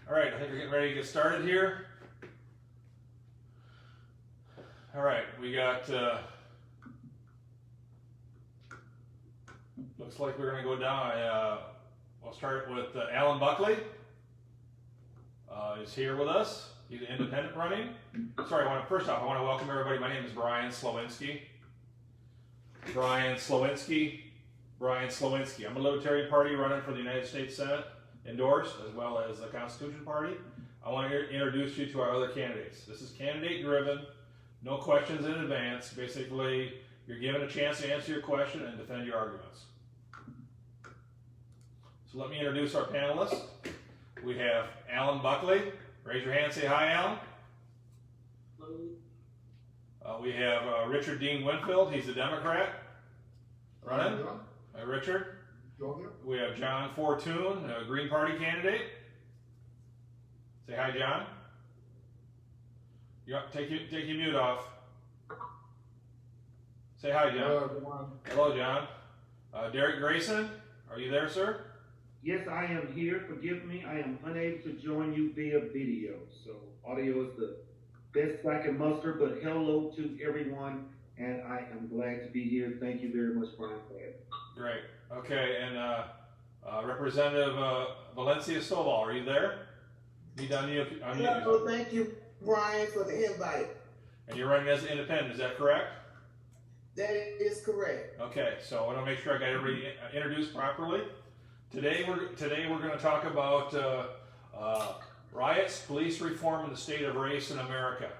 All right, I think we're getting ready to get started here. All right, we got, looks like we're going to go down. We'll start with Alan Buckley. Is here with us. He's an independent running. Sorry, first off, I want to welcome everybody. My name is Brian Slowinski. Brian Slowinski. I'm a Libertarian Party running for the United States Senate, endorsed, as well as the Constitution Party. I want to introduce you to our other candidates. This is candidate driven, no questions in advance. Basically, you're given a chance to answer your question and defend your arguments. So let me introduce our panelists. We have Alan Buckley. Raise your hand, say hi, Alan. We have Richard Dean Winfield. He's a Democrat. Running. Hi, Richard. We have John Fortune, a Green Party candidate. Say hi, John. Take your mute off. Say hi, John. Hello, everyone. Hello, John. Derek Grayson, are you there, sir? Yes, I am here. Forgive me. I am unable to join you via video. So audio is the best I can muster, but hello to everyone, and I am glad to be here. Thank you very much, Brian. Great. Okay, and Representative Valencia Stovall, are you there? Need to unmute. Hello, thank you, Brian, for the invite. And you're running as an independent, is that correct? That is correct. Okay, so I want to make sure I got everybody introduced properly. Today we're going to talk about riots, police reform, and the state of race in America.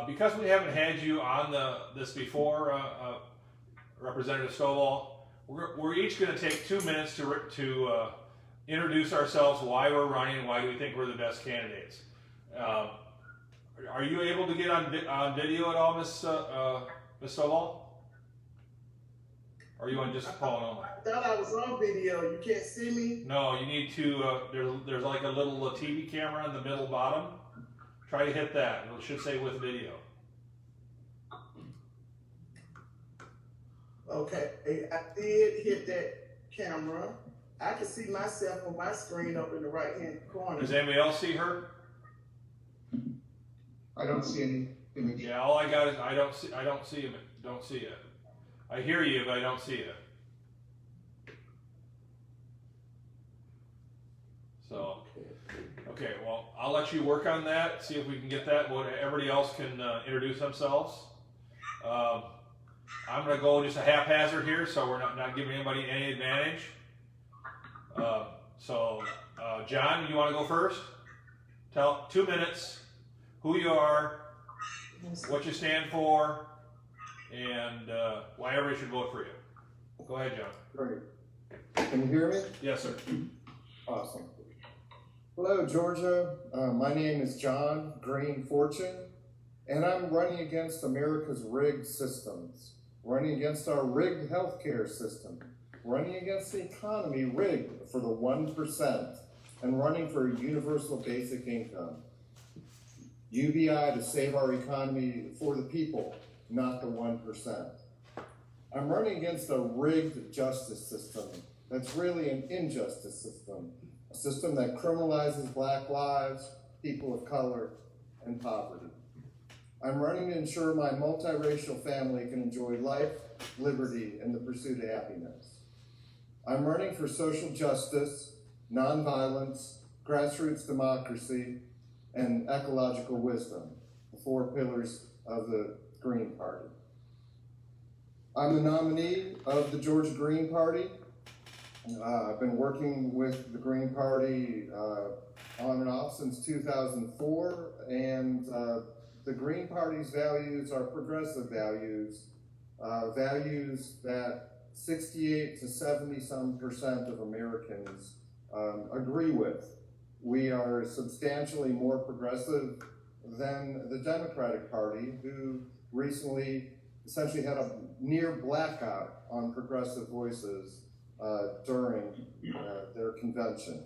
Because we haven't had you on this before, Representative Stovall, we're each going to take 2 minutes to introduce ourselves, why we're running, and why do we think we're the best candidates. Are you able to get on video at all, Ms. Stovall? Or are you on just phone only? I thought I was on video. You can't see me? No, you need to, there's like a little TV camera in the middle bottom. Try to hit that. It should say with video. Okay, I did hit that camera. I can see myself on my screen up in the right-hand corner. Does anybody else see her? I don't see any image. Yeah, all I got is I don't see it. I hear you, but I don't see it. So, okay, well, I'll let you work on that, see if we can get that. Everybody else can introduce themselves. I'm going to go just a haphazard here, so we're not giving anybody any advantage. John, you want to go first? Tell 2 minutes who you are, what you stand for, and why everybody should vote for you. Go ahead, John. Great. Can you hear me? Yes, sir. Awesome. Hello, Georgia. My name is John Green Fortune, and I'm running against America's rigged systems, running against our rigged healthcare system, running against the economy rigged for the 1%, and running for a universal basic income. UBI to save our economy for the people, not the 1%. I'm running against a rigged justice system that's really an injustice system, a system that criminalizes Black lives, people of color, and poverty. I'm running to ensure my multiracial family can enjoy life, liberty, and the pursuit of happiness. I'm running for social justice, nonviolence, grassroots democracy, and ecological wisdom, the 4 pillars of the Green Party. I'm a nominee of the Georgia Green Party. I've been working with the Green Party on and off since 2004, and the Green Party's values are progressive values, values that 68 to 70% of Americans agree with. We are substantially more progressive than the Democratic Party, who recently essentially had a near blackout on progressive voices during their convention.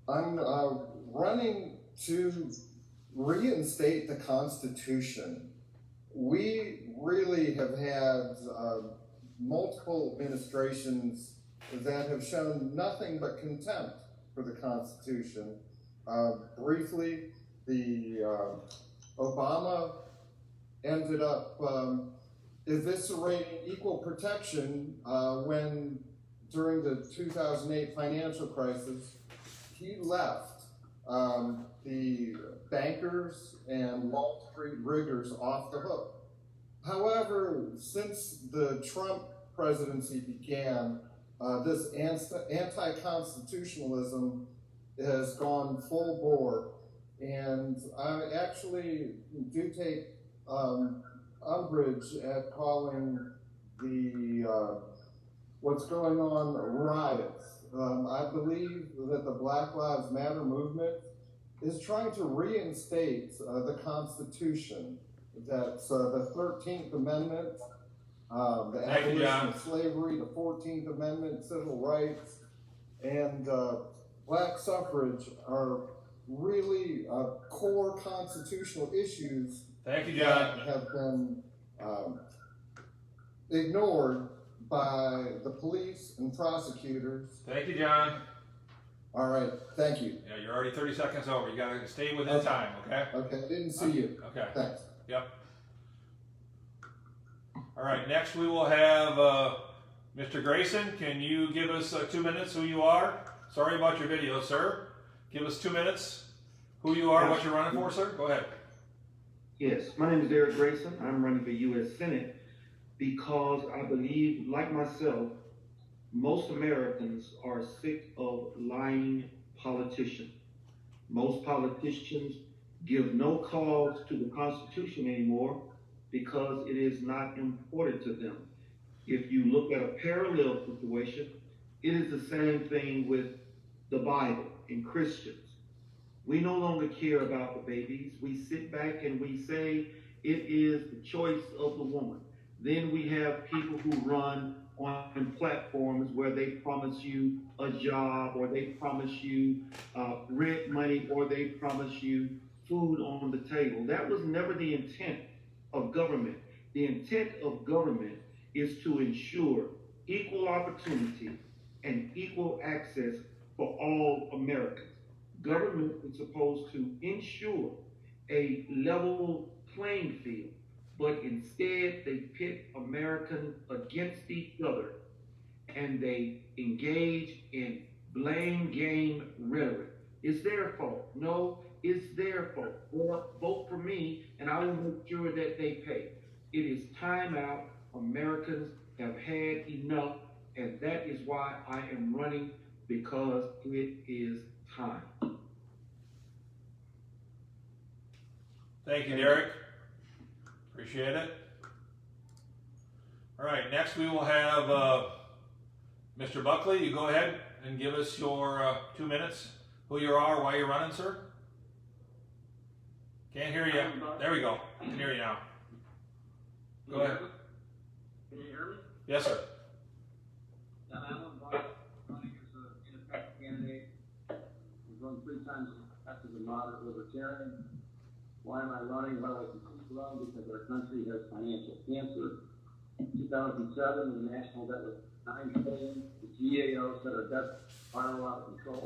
I'm running to reinstate the Constitution. We really have had multiple administrations that have shown nothing but contempt for the Constitution. Briefly, the Obama ended up eviscerating equal protection when, during the 2008 financial crisis, he left the bankers and Wall Street riggers off the hook. However, since the Trump presidency began, this anti-constitutionalism has gone full bore, and I actually do take umbrage at calling the what's going on riots. I believe that the Black Lives Matter movement is trying to reinstate the Constitution. That's the 13th Amendment, the abolition of slavery, the 14th Amendment, civil rights, and black suffrage are really core constitutional issues Thank you, John. that have been ignored by the police and prosecutors. Thank you, John. All right, thank you. Yeah, you're already 30 seconds over. You gotta stay within time, okay? Okay, didn't see you. Okay. Thanks. Yep. All right, next we will have Mr. Grayson. Can you give us 2 minutes who you are? Sorry about your video, sir. Give us 2 minutes. Who you are, what you're running for, sir? Go ahead. Yes, my name is Eric Grayson. I'm running for U.S. Senate because I believe, like myself, most Americans are sick of lying politicians. Most politicians give no cause to the Constitution anymore because it is not important to them. If you look at a parallel situation, it is the same thing with the Bible and Christians. We no longer care about the babies. We sit back and we say it is the choice of the woman. Then we have people who run on platforms where they promise you a job, or they promise you rent money, or they promise you food on the table. That was never the intent of government. The intent of government is to ensure equal opportunity and equal access for all Americans. Government is supposed to ensure a level playing field, but instead they pit Americans against each other and they engage in blame game rhetoric. It's their fault. No, it's their fault. Or vote for me and I will make sure that they pay. It is time out. Americans have had enough, and that is why I am running, because it is time. Thank you, Derek. Appreciate it. All right, next we will have Mr. Buckley. You go ahead and give us your 2 minutes. Who you are, why you're running, sir. Can't hear you. There we go. I can hear you now. Go ahead. Can you hear me? Yes, sir. I'm Alan Buck, running as an independent candidate. I've run 3 times as a moderate libertarian. Why am I running? Well, I continue to run because our country has financial cancer. In 2007, the national debt was $9 trillion. The GAO said our debt spiral out of control.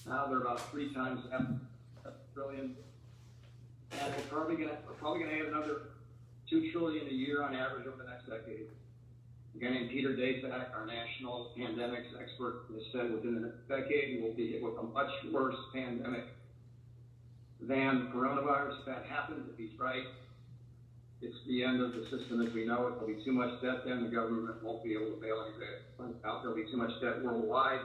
Now they're about 3 times that trillion. And we're probably gonna have another $2 trillion a year on average over the next decade. A guy named Peter Daszak, our national pandemics expert, has said within the next decade we will be hit with a much worse pandemic than coronavirus. If that happens, if he's right, it's the end of the system as we know it. There'll be too much debt then, the government won't be able to bail any debt out. There'll be too much debt worldwide.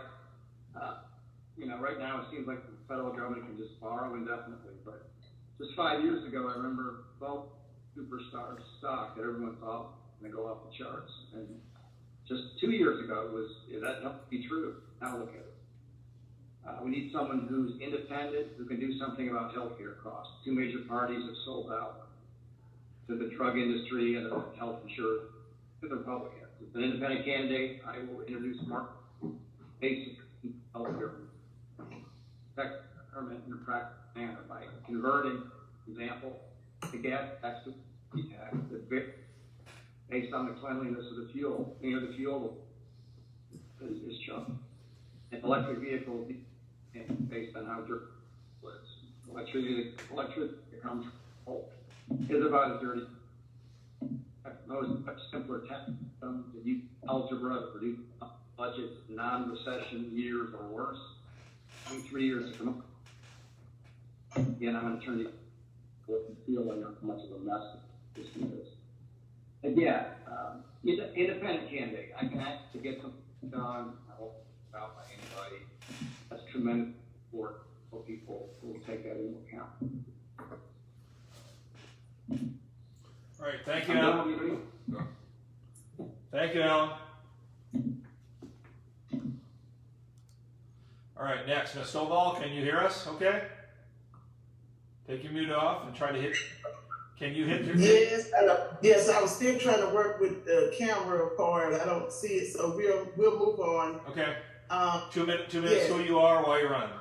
Right now it seems like the federal government can just borrow indefinitely, but just 5 years ago, I remember both superstar stock that everyone thought was going to go off the charts. And just 2 years ago, that not be true. Now look at it. We need someone who's independent, who can do something about healthcare costs. 2 major parties have sold out to the drug industry and the health insurance to the Republicans. As an independent candidate, I will introduce basic healthcare government in a practical manner by converting, for example, the gas tax to a tax based on the cleanliness of the fuel. The fuel is chunk. And electric vehicles and based on how dirty it was. Electricity comes from coal. Is about as dirty. Most much simpler test systems to use algebra to produce budgets, non-recession years or worse. In 3 years to come up. Again, I'm going to turn to what you feel like how much of a mess this system is. Again, independent candidate. I can actually get something done. I won't be out by anybody. That's tremendous support for people who will take that into account. All right, thank you, Alan. Thank you, Alan. All right, next, Ms. Stovall, can you hear us? Okay. Take your mute off and try to hit. Can you hit your? Yes, I was still trying to work with the camera part. I don't see it, so we'll move on. Okay. 2 minutes. Yes. Who you are, while you're running.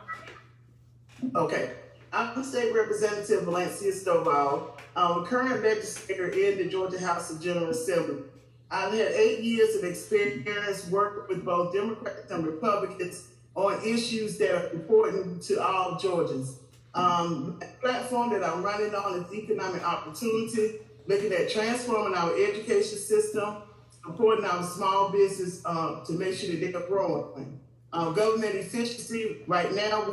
Okay. I'm State Representative Valencia Stovall. I'm a current legislator in the Georgia House of General Assembly. I've had 8 years of experience working with both Democrats and Republicans on issues that are important to all Georgians. The platform that I'm running on is economic opportunity, looking at transforming our education system, supporting our small business to make sure that they're growing. Government efficiency, right now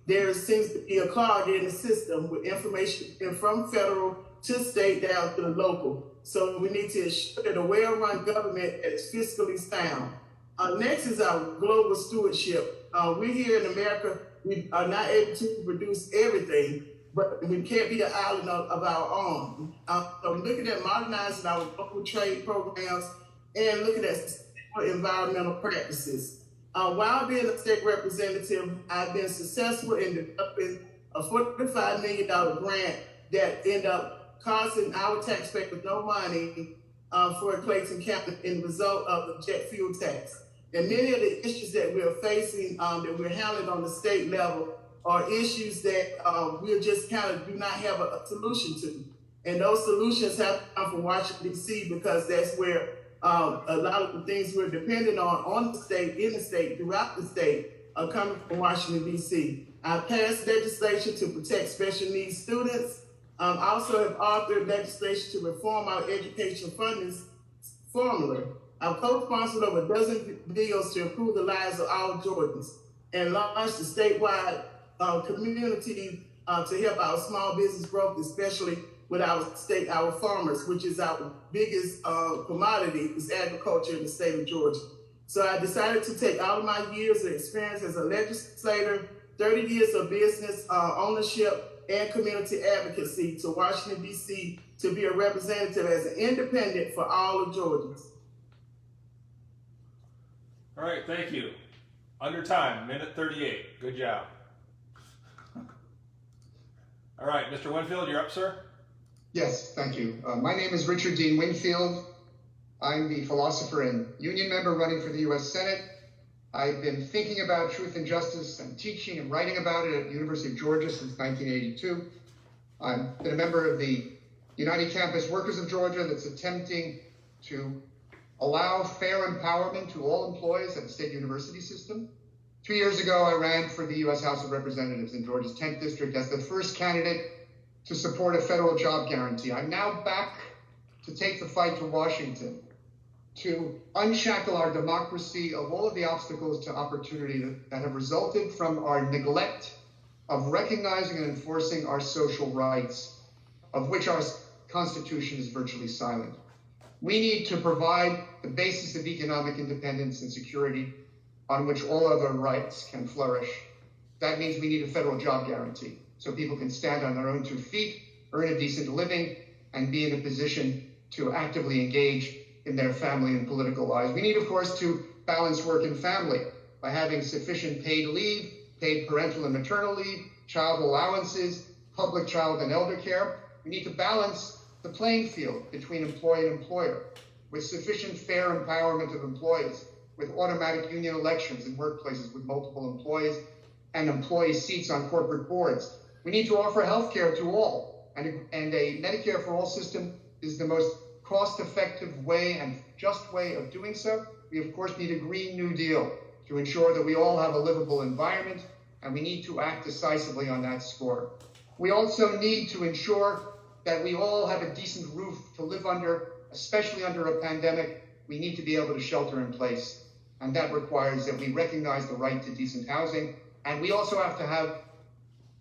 there seems to be a clog in the system with information from federal to state down to the local. So we need to ensure that a well-run government is fiscally sound. Next is our global stewardship. We here in America, we are not able to produce everything, but we can't be an island of our own. So looking at modernizing our local trade programs and looking at sustainable environmental practices. While being a state representative, I've been successful in developing a $45 million grant that ended up costing our taxpayers no money for Clayton County in the result of the jet fuel tax. And many of the issues that we're facing, that we're handling on the state level, are issues that we just kind of do not have a solution to. And those solutions have to come from Washington, D.C., because that's where a lot of the things we're dependent on the state, in the state, throughout the state, are coming from Washington, D.C. I passed legislation to protect special needs students. I also have authored legislation to reform our education funding formula. I've co-sponsored over a dozen bills to improve the lives of all Georgians and launched a statewide community to help our small business growth, especially with our farmers, which is our biggest commodity, is agriculture in the state of Georgia. So I decided to take all of my years of experience as a legislator, 30 years of business ownership and community advocacy to Washington, D.C. to be a representative as an independent for all of Georgians. All right, thank you. Under time, minute 38. Good job. All right, Mr. Winfield, you're up, sir. Yes, thank you. My name is Richard Dean Winfield. I'm the philosopher and union member running for the U.S. Senate. I've been thinking about truth and justice and teaching and writing about it at the University of Georgia since 1982. I've been a member of the United Campus Workers of Georgia that's attempting to allow fair empowerment to all employees at the state university system. 2 years ago, I ran for the U.S. House of Representatives in Georgia's 10th district as the first candidate to support a federal job guarantee. I'm now back to take the fight to Washington to unshackle our democracy of all of the obstacles to opportunity that have resulted from our neglect of recognizing and enforcing our social rights, of which our Constitution is virtually silent. We need to provide the basis of economic independence and security on which all other rights can flourish. That means we need a federal job guarantee so people can stand on their own 2 feet, earn a decent living, and be in a position to actively engage in their family and political lives. We need, of course, to balance work and family by having sufficient paid leave, paid parental and maternal leave, child allowances, public child and elder care. We need to balance the playing field between employee and employer with sufficient fair empowerment of employees, with automatic union elections in workplaces with multiple employees and employee seats on corporate boards. We need to offer health care to all, and a Medicare for all system is the most cost-effective way and just way of doing so. We, of course, need a Green New Deal to ensure that we all have a livable environment and we need to act decisively on that score. We also need to ensure that we all have a decent roof to live under, especially under a pandemic. We need to be able to shelter in place, and that requires that we recognize the right to decent housing, and we also have to have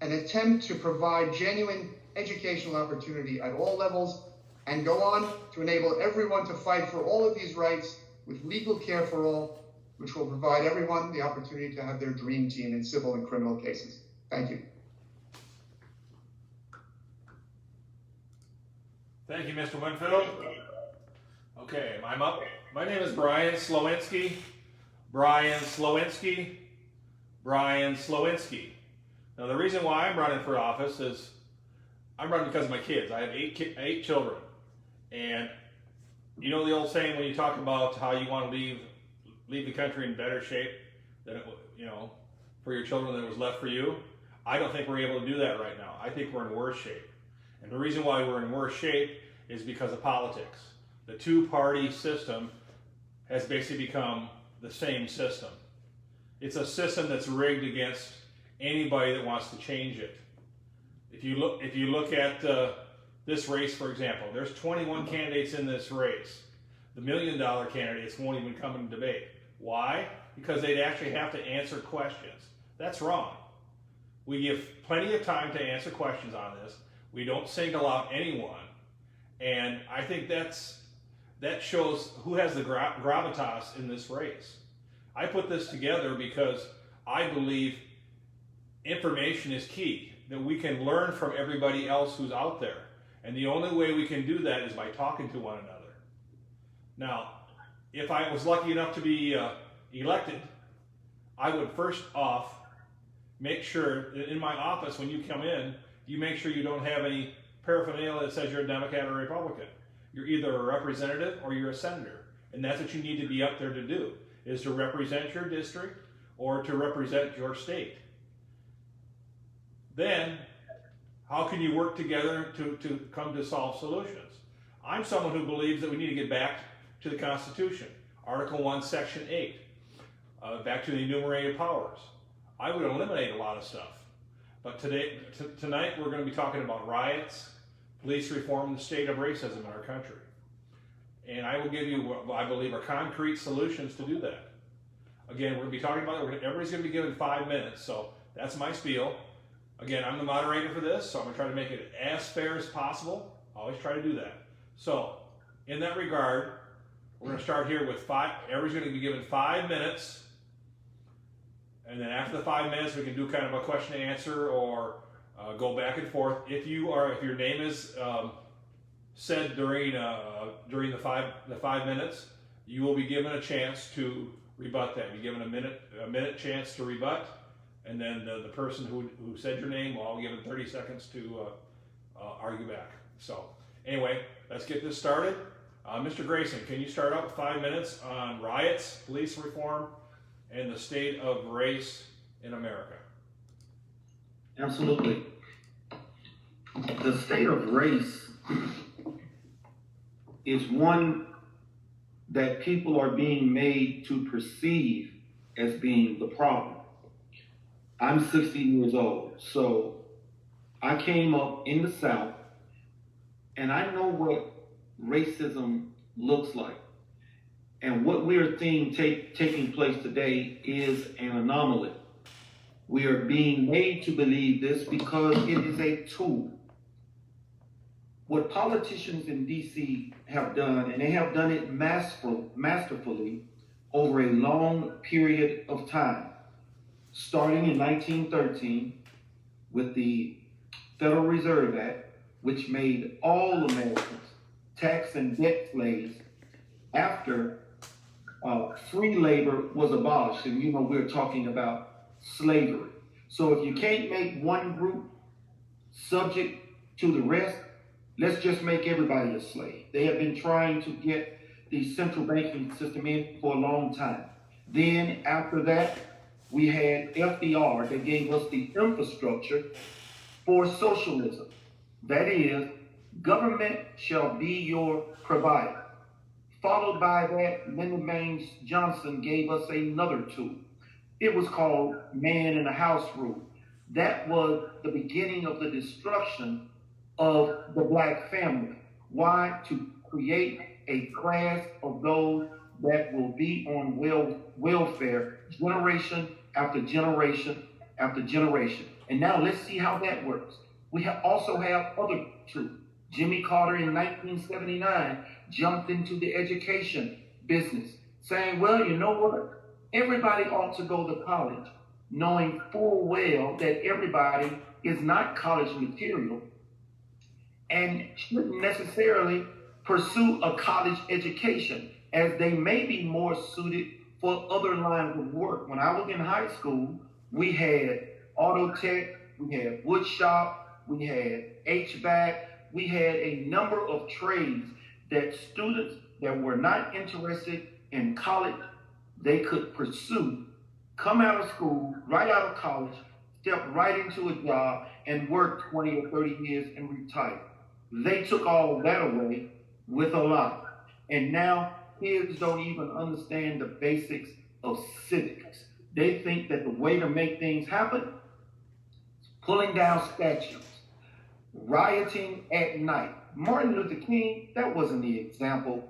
an attempt to provide genuine educational opportunity at all levels and go on to enable everyone to fight for all of these rights with legal care for all, which will provide everyone the opportunity to have their dream team in civil and criminal cases. Thank you. Thank you, Mr. Winfield. Okay, I'm up. My name is Brian Slowinski. Brian Slowinski. Brian Slowinski. Now, the reason why I'm running for office is I'm running because of my kids. I have eight children. And you know the old saying when you talk about how you want to leave the country in better shape than it, for your children than it was left for you? I don't think we're able to do that right now. I think we're in worse shape. And the reason why we're in worse shape is because of politics. The two-party system has basically become the same system. It's a system that's rigged against anybody that wants to change it. If you look at this race, for example, there's 21 candidates in this race. The $1 million candidates won't even come in debate. Why? Because they'd actually have to answer questions. That's wrong. We give plenty of time to answer questions on this. We don't single out anyone. And I think that shows who has the gravitas in this race. I put this together because I believe information is key, that we can learn from everybody else who's out there. And the only way we can do that is by talking to one another. Now, if I was lucky enough to be elected, I would first off make sure that in my office, when you come in, you make sure you don't have any paraphernalia that says you're a Democrat or a Republican. You're either a representative or you're a senator. And that's what you need to be up there to do, is to represent your district or to represent your state. Then, how can you work together to come to solve solutions? I'm someone who believes that we need to get back to the Constitution. Article 1, Section 8. Back to the enumerated powers. I would eliminate a lot of stuff. But tonight we're going to be talking about riots, police reform, and the state of racism in our country. And I will give you what I believe are concrete solutions to do that. Again, we're going to be talking about it. Everybody's going to be given 5 minutes, so that's my spiel. Again, I'm the moderator for this, so I'm going to try to make it as fair as possible. I always try to do that. So, in that regard, we're going to start here with everybody's going to be given 5 minutes. And then after the 5 minutes, we can do kind of a question and answer or go back and forth. If your name is said during the 5 minutes, you will be given a chance to rebut that. You're given a minute chance to rebut, and then the person who said your name will all given 30 seconds to argue back. So anyway, let's get this started. Mr. Grayson, can you start out with 5 minutes on riots, police reform, and the state of race in America? Absolutely. The state of race is one that people are being made to perceive as being the problem. I'm 60 years old, so I came up in the South, and I know what racism looks like. And what we are seeing taking place today is an anomaly. We are being made to believe this because it is a tool. What politicians in DC have done, and they have done it masterfully over a long period of time, starting in 1913 with the Federal Reserve Act, which made all Americans tax and debt slaves after free labor was abolished. And we're talking about slavery. So if you can't make one group subject to the rest, let's just make everybody a slave. They have been trying to get the central banking system in for a long time. Then after that, we had FDR that gave us the infrastructure for socialism. That is, government shall be your provider. Followed by that, Lyndon Baines Johnson gave us another tool. It was called man in the house rule. That was the beginning of the destruction of the black family. Why? To create a class of those that will be on welfare generation after generation after generation. And now let's see how that works. We also have other truth. Jimmy Carter in 1979 jumped into the education business, saying, well, you know what? Everybody ought to go to college, knowing full well that everybody is not college material and shouldn't necessarily pursue a college education, as they may be more suited for other lines of work. When I was in high school, we had auto tech, we had wood shop, we had HVAC, we had a number of trades that students that were not interested in college, they could pursue, come out of school, right out of college, step right into a job and work 20 or 30 years and retire. They took all of that away with a lie. And now kids don't even understand the basics of civics. They think that the way to make things happen is pulling down statues, rioting at night. Martin Luther King, that wasn't the example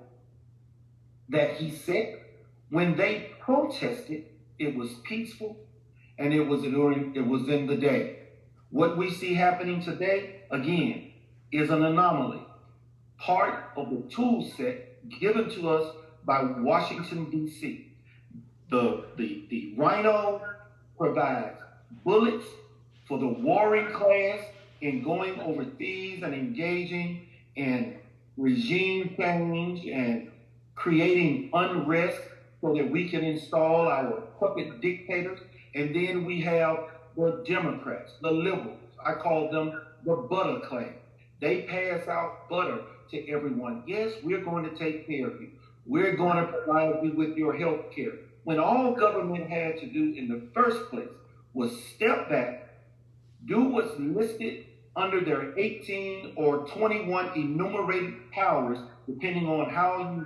that he set. When they protested, it was peaceful and it was in the day. What we see happening today, again, is an anomaly, part of the tool set given to us by Washington, D.C. The Rhino provides bullets for the warring class in going overseas and engaging in regime change and creating unrest so that we can install our puppet dictators. And then we have the Democrats, the liberals. I call them the butter class. They pass out butter to everyone. Yes, we're going to take care of you. We're going to provide you with your health care. When all government had to do in the first place was step back, do what's listed under their 18 or 21 enumerated powers, depending on how you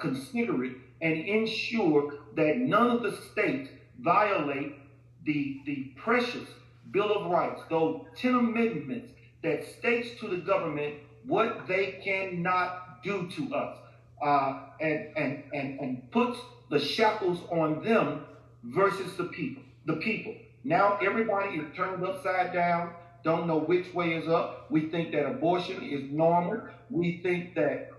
consider it, and ensure that none of the states violate the precious Bill of Rights, those 10 amendments that states to the government what they cannot do to us, and puts the shackles on them versus the people. Now everybody is turned upside down, don't know which way is up. We think that abortion is normal. We think that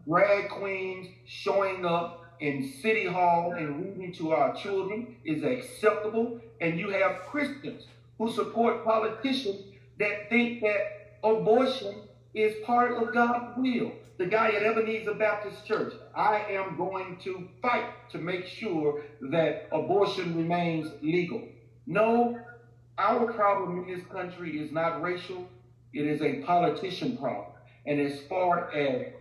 drag queens showing up in City Hall and reading to our children is acceptable. And you have Christians who support politicians that think that abortion is part of God's will. The guy at Ebenezer Baptist Church, I am going to fight to make sure that abortion remains legal. No, our problem in this country is not racial, it is a politician problem. And as far as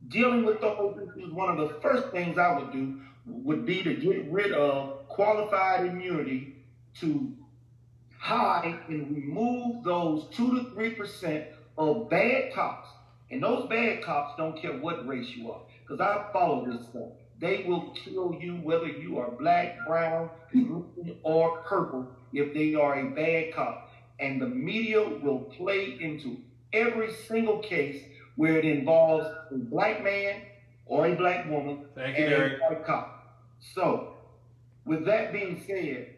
dealing with those issues, one of the first things I would do would be to get rid of qualified immunity to hide and remove those 2 to 3% of bad cops. And those bad cops don't care what race you are, because I follow this stuff. They will kill you whether you are black, brown, green, or purple if they are a bad cop. And the media will play into every single case where it involves a black man or a black woman Thank you, and Derek. a white cop. So, with that being said,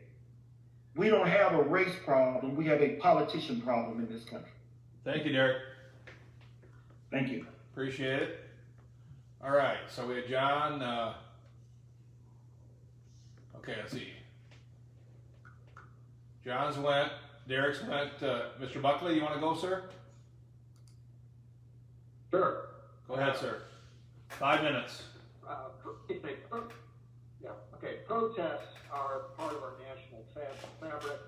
we don't have a race problem, we have a politician problem in this country. Thank you, Derek. Thank you. Appreciate it. All right, so we had John. Okay, let's see. John's went. Derek's went. Mr. Buckley, you want to go, sir? Sure. Go ahead, sir. 5 minutes. Okay. Protests are part of our national fabric.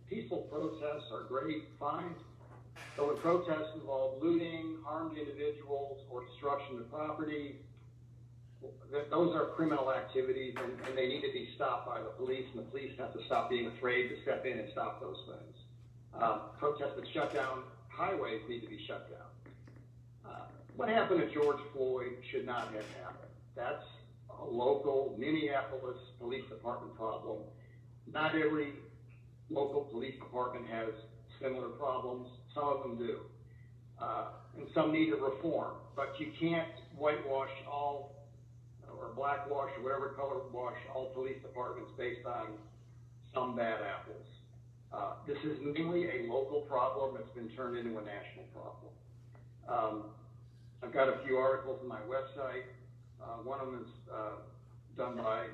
Peaceful protests are great, fine. But when protests involve looting, harmed individuals, or destruction of property, those are criminal activities, and they need to be stopped by the police, and the police have to stop being afraid to step in and stop those things. Protests that shut down highways need to be shut down. What happened to George Floyd should not have happened. That's a local Minneapolis police department problem. Not every local police department has similar problems. Some of them do. And some need a reform. But you can't whitewash all, or blackwash, or whatever color wash all police departments based on some bad apples. This is mainly a local problem that's been turned into a national problem. I've got a few articles on my website. One of them is done by,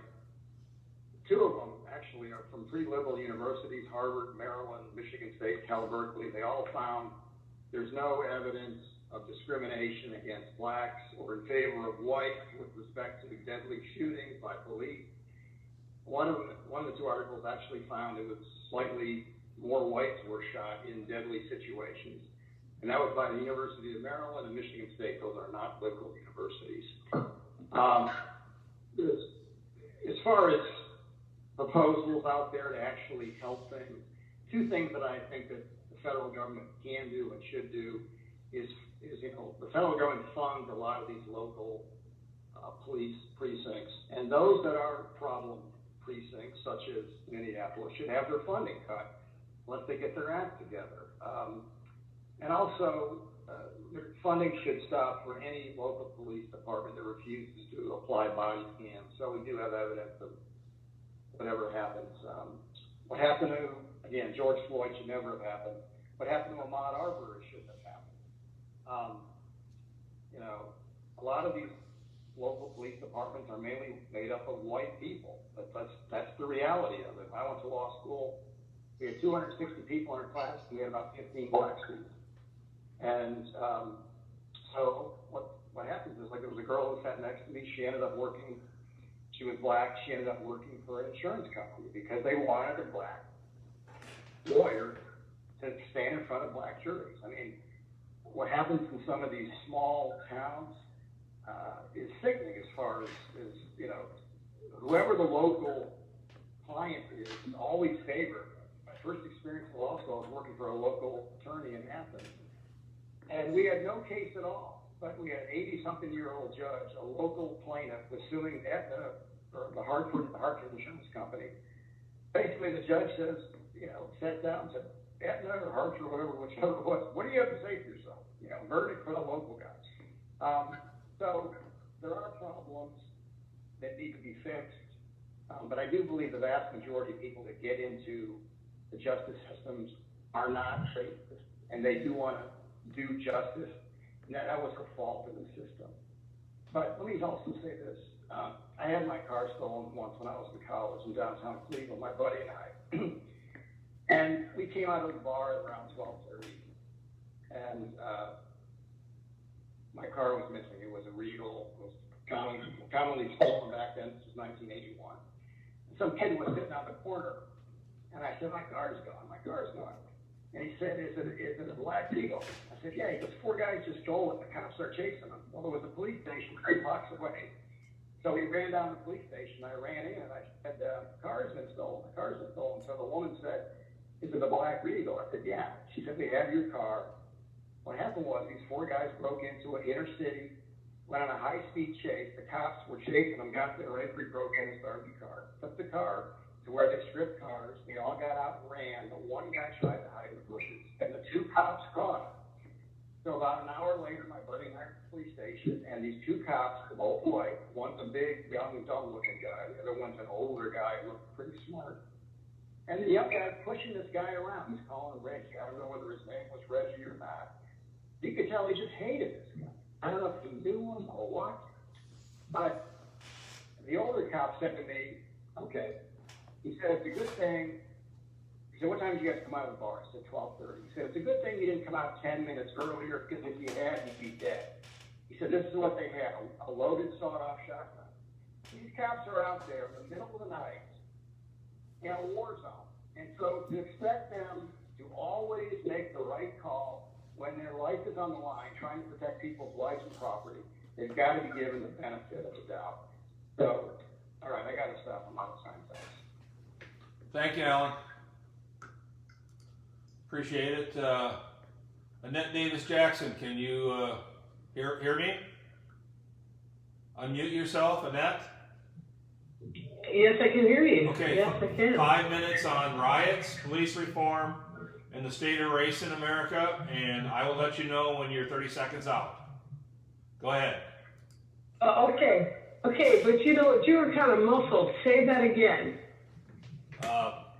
two of them actually are from pretty liberal universities, Harvard, Maryland, Michigan State, Cal Berkeley. They all found there's no evidence of discrimination against blacks or in favor of whites with respect to deadly shootings by police. One of the two articles actually found it was slightly more whites were shot in deadly situations. And that was by the University of Maryland and Michigan State. Those are not liberal universities. As far as proposals out there to actually help things, two things that I think that the federal government can do and should do is the federal government funds a lot of these local police precincts, and those that are problem precincts, such as Minneapolis, should have their funding cut unless they get their act together. And also, their funding should stop for any local police department that refuses to apply body cams. So we do have evidence of whatever happens. What happened to, again, George Floyd should never have happened. What happened to Ahmaud Arbery shouldn't have happened. A lot of these local police departments are mainly made up of white people. That's the reality of it. I went to law school. We had 260 people in our class, and we had about 15 black students. And so what happens is, like, there was a girl who sat next to me. She ended up working. She was black. She ended up working for an insurance company because they wanted a black lawyer to stand in front of black juries. I mean, what happens in some of these small towns is sickening as far as whoever the local client is always favored. My first experience in law school, I was working for a local attorney in Athens, and we had no case at all, but we had an 80-something-year-old judge, a local plaintiff was suing Aetna, or the Hartford Insurance Company. Basically, the judge says, sat down and said, Aetna or Hartford, whichever it was, what do you have to say for yourself? Verdict for the local guys. So there are problems that need to be fixed, but I do believe the vast majority of people that get into the justice systems are not racist, and they do want to do justice, and that was a fault in the system. But let me also say this. I had my car stolen once when I was in college in downtown Cleveland, my buddy and I. And we came out of the bar at around 12:30, and my car was missing. It was a Regal. It was commonly stolen back then. This was 1981. And some kid was sitting on the corner, and I said, my car's gone. My car's gone. And he said, is it a black Regal? I said, yeah. He goes, 4 guys just stole it. The cops are chasing them. Well, there was a police station 3 blocks away. So we ran down to the police station. I ran in, and I said, the car's been stolen. The car's been stolen. So the woman said, is it a black Regal? I said, yeah. She said, we have your car. What happened was these 4 guys broke into an inner city, went on a high-speed chase. The cops were chasing them, got there right before we broke in and started the car. Took the car to where they stripped cars. They all got out and ran. The one guy tried to hide in the bushes, and the 2 cops caught him. So about an hour later, my buddy and I were at the police station, and these 2 cops, both white, one's a big, young, dumb-looking guy. The other one's an older guy who looked pretty smart. And the young guy's pushing this guy around. He's calling him Reggie. I don't know whether his name was Reggie or not. You could tell he just hated this guy. I don't know if he knew him or what. But the older cop said to me, okay. He said, it's a good thing. He said, what time did you guys come out of the bar? I said, 12:30. He said, it's a good thing you didn't come out 10 minutes earlier, because if you had, you'd be dead. He said, this is what they had, a loaded sawed-off shotgun. These cops are out there in the middle of the night in a war zone. And so to expect them to always make the right call when their life is on the line, trying to protect people's lives and property, they've got to be given the benefit of the doubt. So, all right, I got to stop. I'm out of time. Thanks. Thank you, Alan. Appreciate it. Annette Davis-Jackson, can you hear me? Unmute yourself, Annette. Yes, I can hear you. Okay, Yes, I can. 5 minutes on riots, police reform, and the state of race in America, and I will let you know when you're 30 seconds out. Go ahead. Okay, but you know what? You were kind of muffled. Say that again.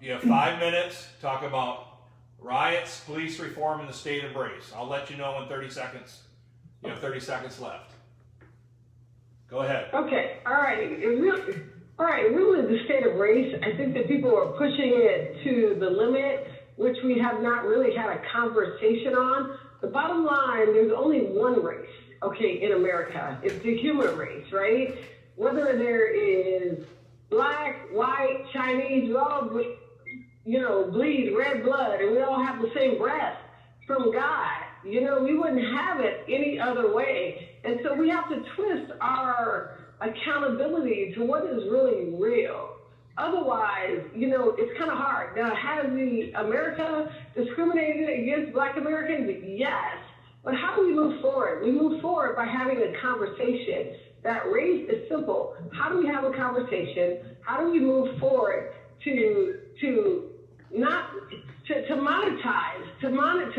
You have 5 minutes. Talk about riots, police reform, and the state of race. I'll let you know in 30 seconds. You have 30 seconds left. Go ahead. Okay, all right. Really, the state of race, I think that people are pushing it to the limit, which we have not really had a conversation on. The bottom line, there's only one race, okay, in America. It's the human race, right? Whether there is black, white, Chinese, we all, bleed red blood, and we all have the same breath from God. We wouldn't have it any other way. And so we have to twist our accountability to what is really real. Otherwise, it's kind of hard. Now, has the America discriminated against Black Americans? Yes. But how do we move forward? We move forward by having a conversation. That race is simple. How do we have a conversation? How do we move forward to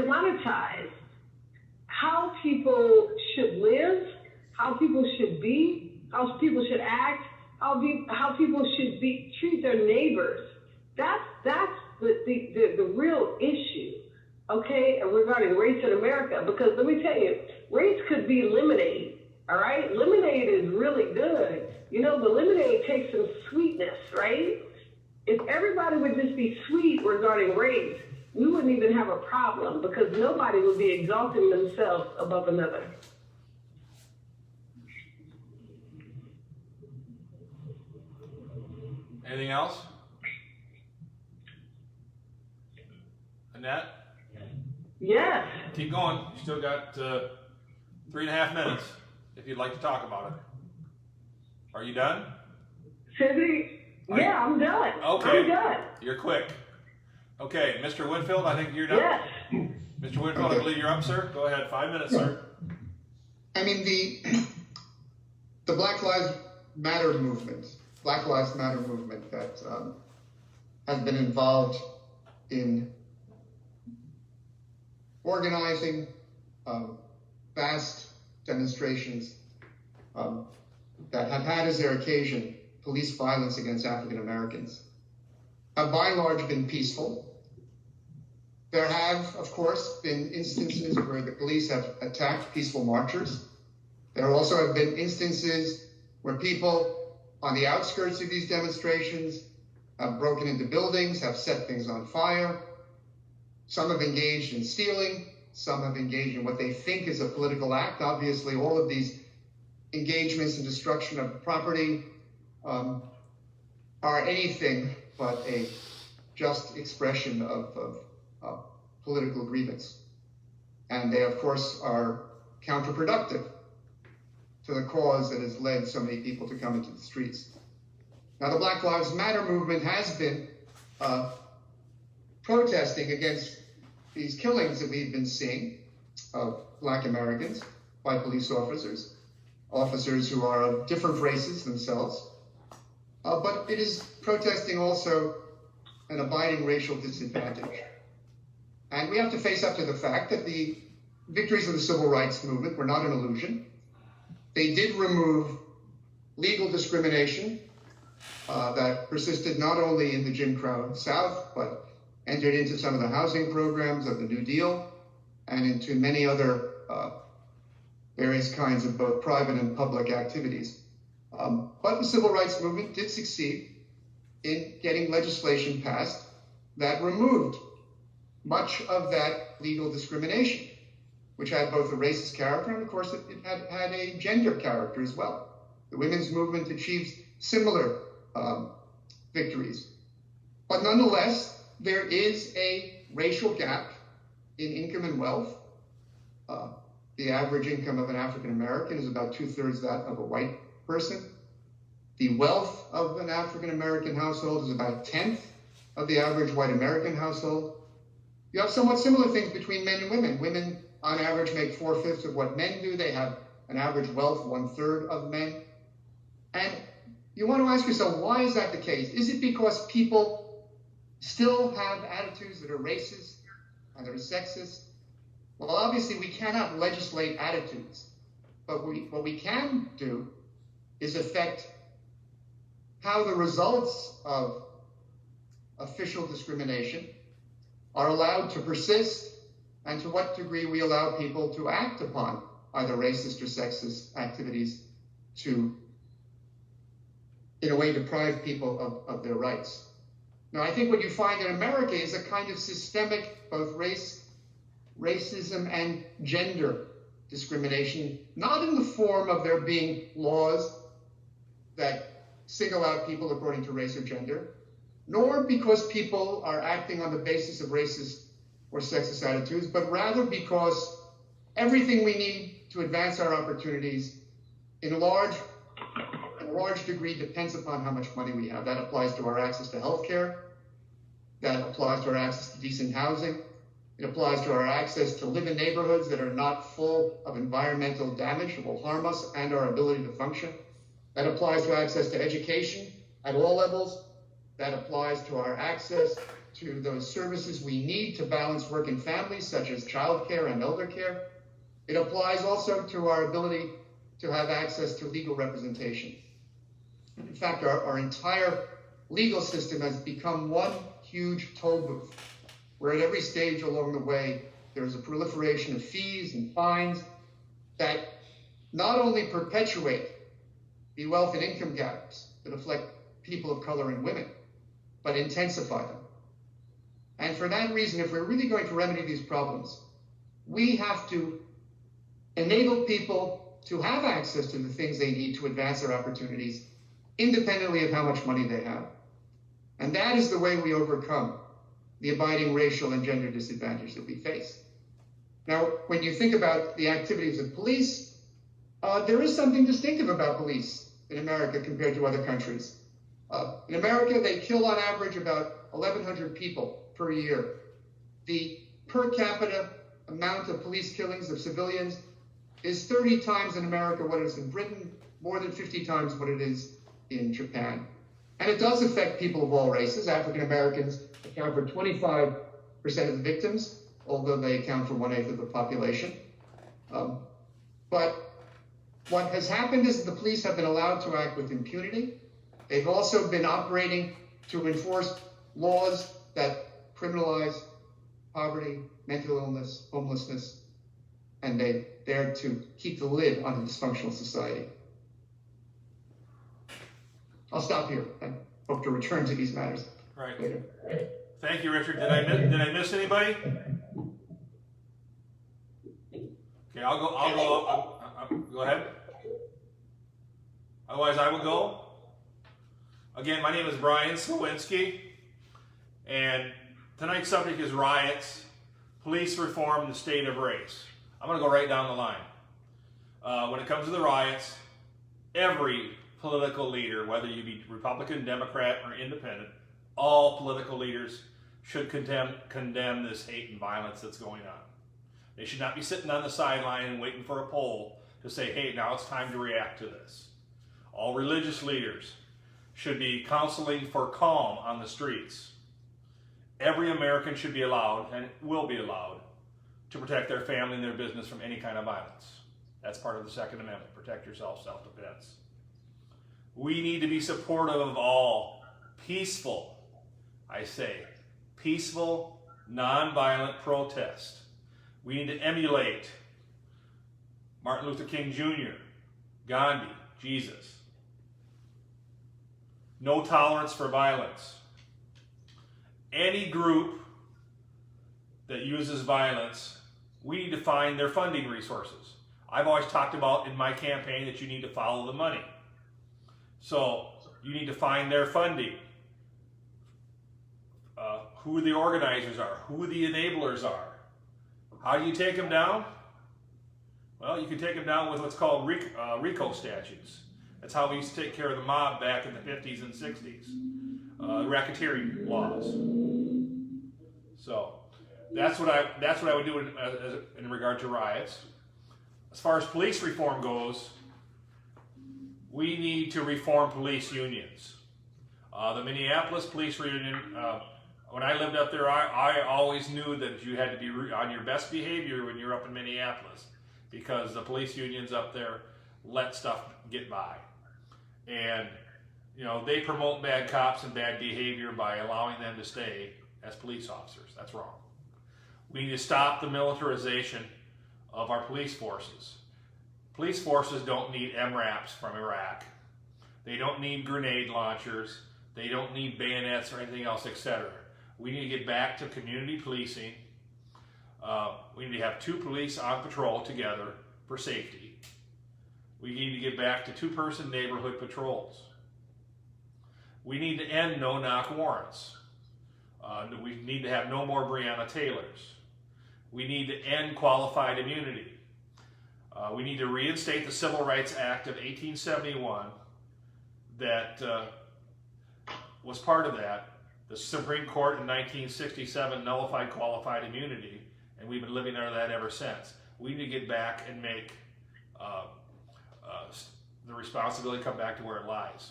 monetize how people should live, how people should be, how people should act, how people should treat their neighbors. That's the real issue, okay, regarding race in America. Because let me tell you, race could be lemonade, all right? Lemonade is really good. The lemonade takes some sweetness, right? If everybody would just be sweet regarding race, we wouldn't even have a problem because nobody would be exalting themselves above another. Anything else? Annette? Yes. Keep going. You still got 3.5 minutes if you'd like to talk about it. Are you done? Cindy? Yeah, I'm done. Okay. I'm done. You're quick. Okay, Mr. Winfield, I think you're done. Yes. Mr. Winfield, I believe you're up, sir. Go ahead. 5 minutes, sir. I mean, the Black Lives Matter movement that has been involved in organizing vast demonstrations that have had as their occasion police violence against African Americans have by and large been peaceful. There have, of course, been instances where the police have attacked peaceful marchers. There also have been instances where people on the outskirts of these demonstrations have broken into buildings, have set things on fire. Some have engaged in stealing. Some have engaged in what they think is a political act. Obviously, all of these engagements in destruction of property are anything but a just expression of political grievance. And they, of course, are counterproductive to the cause that has led so many people to come into the streets. Now, the Black Lives Matter movement has been protesting against these killings that we've been seeing of Black Americans by police officers who are of different races themselves. But it is protesting also an abiding racial disadvantage. And we have to face up to the fact that the victories of the civil rights movement were not an illusion. They did remove legal discrimination that persisted not only in the Jim Crow South, but entered into some of the housing programs of the New Deal and into many other various kinds of both private and public activities. But the civil rights movement did succeed in getting legislation passed that removed much of that legal discrimination, which had both a racist character and, of course, it had a gender character as well. The women's movement achieved similar victories. But nonetheless, there is a racial gap in income and wealth. The average income of an African American is about 2/3 that of a white person. The wealth of an African American household is about 1/10 of the average white American household. You have somewhat similar things between men and women. Women, on average, make 4/5 of what men do. They have an average wealth 1/3 of men. And you want to ask yourself, why is that the case? Is it because people still have attitudes that are racist and that are sexist? Well, obviously we cannot legislate attitudes, but what we can do is affect how the results of official discrimination are allowed to persist and to what degree we allow people to act upon either racist or sexist activities to, in a way, deprive people of their rights. Now, I think what you find in America is a kind of systemic, both racism and gender discrimination, not in the form of there being laws that single out people according to race or gender, nor because people are acting on the basis of racist or sexist attitudes, but rather because everything we need to advance our opportunities in a large degree depends upon how much money we have. That applies to our access to health care. That applies to our access to decent housing. It applies to our access to live in neighborhoods that are not full of environmental damage that will harm us and our ability to function. That applies to access to education at all levels. That applies to our access to those services we need to balance work and family, such as childcare and elder care. It applies also to our ability to have access to legal representation. In fact, our entire legal system has become one huge toll booth, where at every stage along the way, there's a proliferation of fees and fines that not only perpetuate the wealth and income gaps that afflict people of color and women, but intensify them. And for that reason, if we're really going to remedy these problems, we have to enable people to have access to the things they need to advance their opportunities, independently of how much money they have. And that is the way we overcome the abiding racial and gender disadvantage that we face. Now, when you think about the activities of police, there is something distinctive about police in America compared to other countries. In America, they kill on average about 1,100 people per year. The per capita amount of police killings of civilians is 30 times in America what it is in Britain, more than 50 times what it is in Japan. And it does affect people of all races. African Americans account for 25% of the victims, although they account for 1/8 of the population. But what has happened is that the police have been allowed to act with impunity. They've also been operating to enforce laws that criminalize poverty, mental illness, homelessness, and they dare to keep the lid on a dysfunctional society. I'll stop here and hope to return to these matters later. Thank you, Richard. Did I miss anybody? Okay, I'll go. Go ahead. Otherwise, I will go. Again, my name is Brian Slowinski, and tonight's subject is riots, police reform, and the state of race. I'm going to go right down the line. When it comes to the riots, every political leader, whether you be Republican, Democrat, or Independent, all political leaders should condemn this hate and violence that's going on. They should not be sitting on the sideline and waiting for a poll to say, hey, now it's time to react to this. All religious leaders should be counseling for calm on the streets. Every American should be allowed, and will be allowed, to protect their family and their business from any kind of violence. That's part of the Second Amendment, protect yourself, self-defense. We need to be supportive of all peaceful, I say, peaceful, nonviolent protest. We need to emulate Martin Luther King Jr., Gandhi, Jesus. No tolerance for violence. Any group that uses violence, we need to find their funding resources. I've always talked about in my campaign that you need to follow the money. So you need to find their funding, who the organizers are, who the enablers are. How do you take them down? Well, you can take them down with what's called RICO statutes. That's how we used to take care of the mob back in the 50s and 60s. Racketeering laws. So that's what I would do in regard to riots. As far as police reform goes, we need to reform police unions. The Minneapolis police union, when I lived up there, I always knew that you had to be on your best behavior when you're up in Minneapolis, because the police unions up there let stuff get by. And, you know, they promote bad cops and bad behavior by allowing them to stay as police officers. That's wrong. We need to stop the militarization of our police forces. Police forces don't need MRAPs from Iraq. They don't need grenade launchers. They don't need bayonets or anything else, etc. We need to get back to community policing. We need to have 2 police on patrol together for safety. We need to get back to 2-person neighborhood patrols. We need to end no-knock warrants. We need to have no more Breonna Taylors. We need to end qualified immunity. We need to reinstate the Civil Rights Act of 1871 that was part of that. The Supreme Court in 1967 nullified qualified immunity, and we've been living under that ever since. We need to get back and make the responsibility come back to where it lies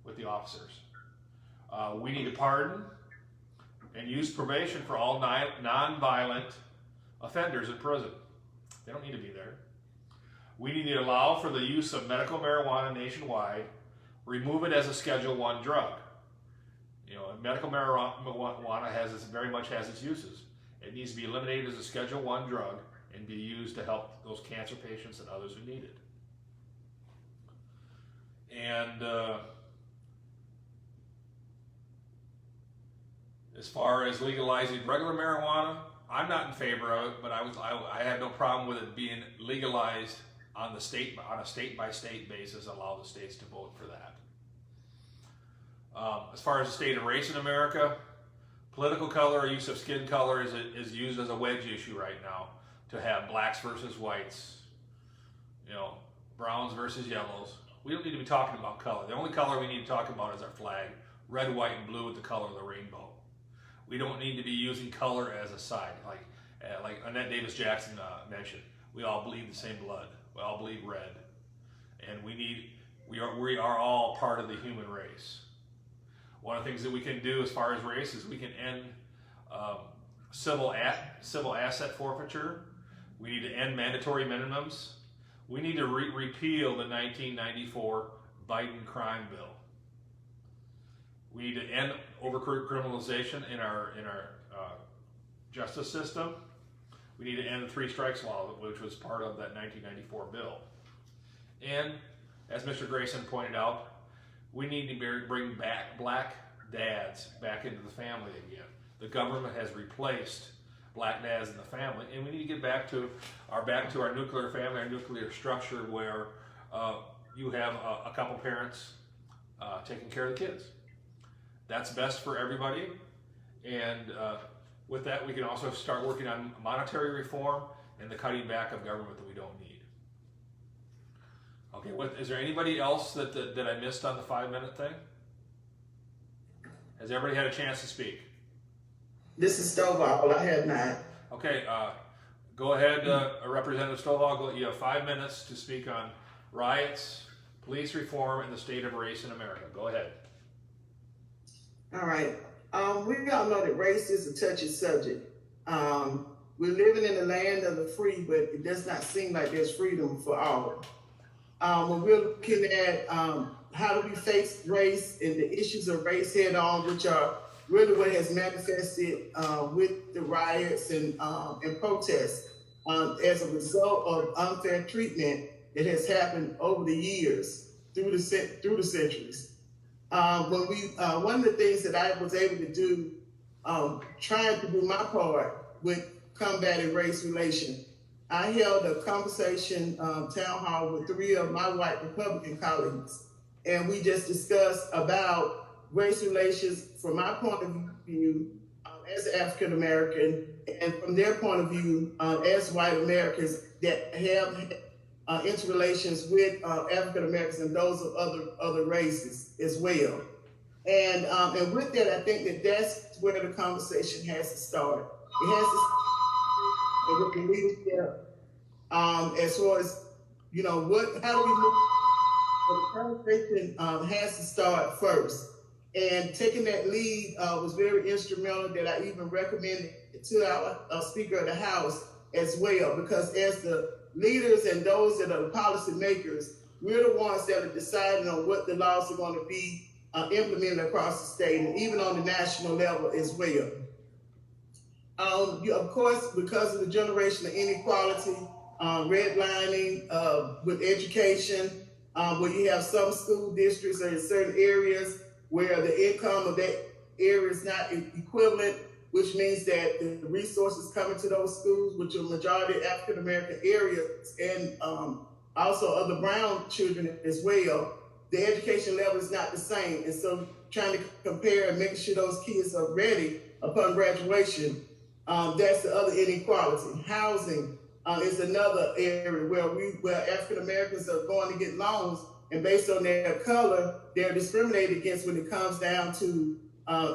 with the officers. We need to pardon and use probation for all non-violent offenders in prison. They don't need to be there. We need to allow for the use of medical marijuana nationwide, remove it as a Schedule I drug. You know, medical marijuana very much has its uses. It needs to be eliminated as a Schedule I drug and be used to help those cancer patients and others who need it. And as far as legalizing regular marijuana, I'm not in favor of it, but I have no problem with it being legalized on a state-by-state basis. Allow the states to vote for that. As far as the state of race in America, political color or use of skin color is used as a wedge issue right now, to have blacks versus whites, you know, browns versus yellows. We don't need to be talking about color. The only color we need to talk about is our flag, red, white, and blue with the color of the rainbow. We don't need to be using color as a side, like Annette Davis Jackson mentioned. We all bleed the same blood. We all bleed red, and we are all part of the human race. One of the things that we can do as far as race is we can end civil asset forfeiture. We need to end mandatory minimums. We need to repeal the 1994 Biden crime bill. We need to end over-criminalization in our justice system. We need to end the 3 strikes law, which was part of that 1994 bill. And as Mr. Grayson pointed out, we need to bring back black dads back into the family again. The government has replaced black dads in the family, and we need to get back to our nuclear family, our nuclear structure, where you have a couple parents taking care of the kids. That's best for everybody, and with that, we can also start working on monetary reform and the cutting back of government that we don't need. Okay, is there anybody else that I missed on the 5-minute thing? Has everybody had a chance to speak? This is Stovall. I have not. Okay, go ahead, Representative Stovall. You have 5 minutes to speak on riots, police reform, and the state of race in America. Go ahead. All right. We all know that race is a touchy subject. We're living in the land of the free, but it does not seem like there's freedom for all. When we're looking at how do we face race and the issues of race head on, which are really what has manifested with the riots and protests as a result of unfair treatment that has happened over the years, through the centuries. One of the things that I was able to do, trying to do my part with combating race relations, I held a conversation town hall with 3 of my white Republican colleagues, and we just discussed about race relations from my point of view as African American, and from their point of view as white Americans that have interrelations with African Americans and those of other races as well. And with that, I think that's where the conversation has to start. It has to start with the leadership, as far as, you know, how do we move the conversation has to start first. And taking that lead was very instrumental that I even recommended to our Speaker of the House as well, because as the leaders and those that are the policy makers, we're the ones that are deciding on what the laws are going to be implemented across the state and even on the national level as well. Of course, because of the generation of inequality, redlining with education, where you have some school districts or in certain areas where the income of that area is not equivalent, which means that the resources coming to those schools, which are majority African American areas, and also other brown children as well, the education level is not the same. And so trying to compare and making sure those kids are ready upon graduation, that's the other inequality. Housing is another area where African Americans are going to get loans, and based on their color, they're discriminated against when it comes down to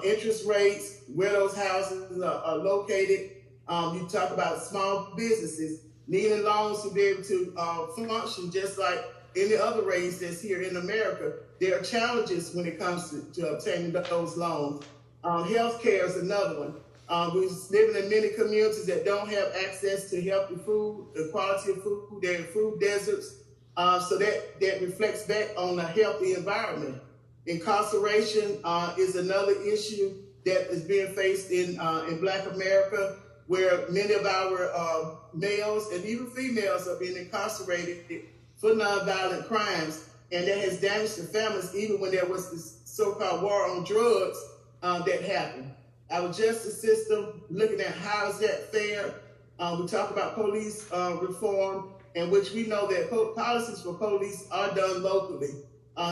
interest rates, where those houses are located. You talk about small businesses needing loans to be able to function just like any other race that's here in America. There are challenges when it comes to obtaining those loans. Healthcare is another one. We're living in many communities that don't have access to healthy food, the quality of food. They're in food deserts. So that reflects back on a healthy environment. Incarceration is another issue that is being faced in Black America, where many of our males and even females are being incarcerated for nonviolent crimes, and that has damaged the families even when there was this so-called war on drugs that happened. Our justice system, looking at how is that fair. We talk about police reform, in which we know that policies for police are done locally.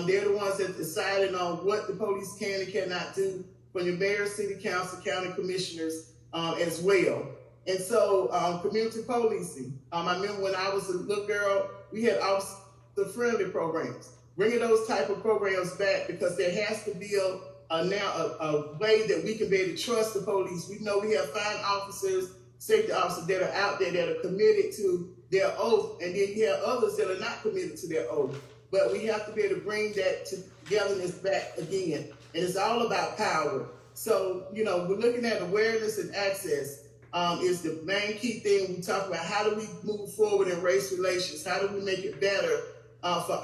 They're the ones that decided on what the police can and cannot do, from your mayor, city council, county commissioners as well. And so community policing. I remember when I was a little girl, we had officer-friendly programs. Bringing those type of programs back, because there has to be a way that we can be able to trust the police. We know we have fine officers, safety officers that are out there that are committed to their oath, and then you have others that are not committed to their oath. But we have to be able to bring that togetherness back again. And it's all about power. So, we're looking at awareness and access is the main key thing. We talk about how do we move forward in race relations? How do we make it better for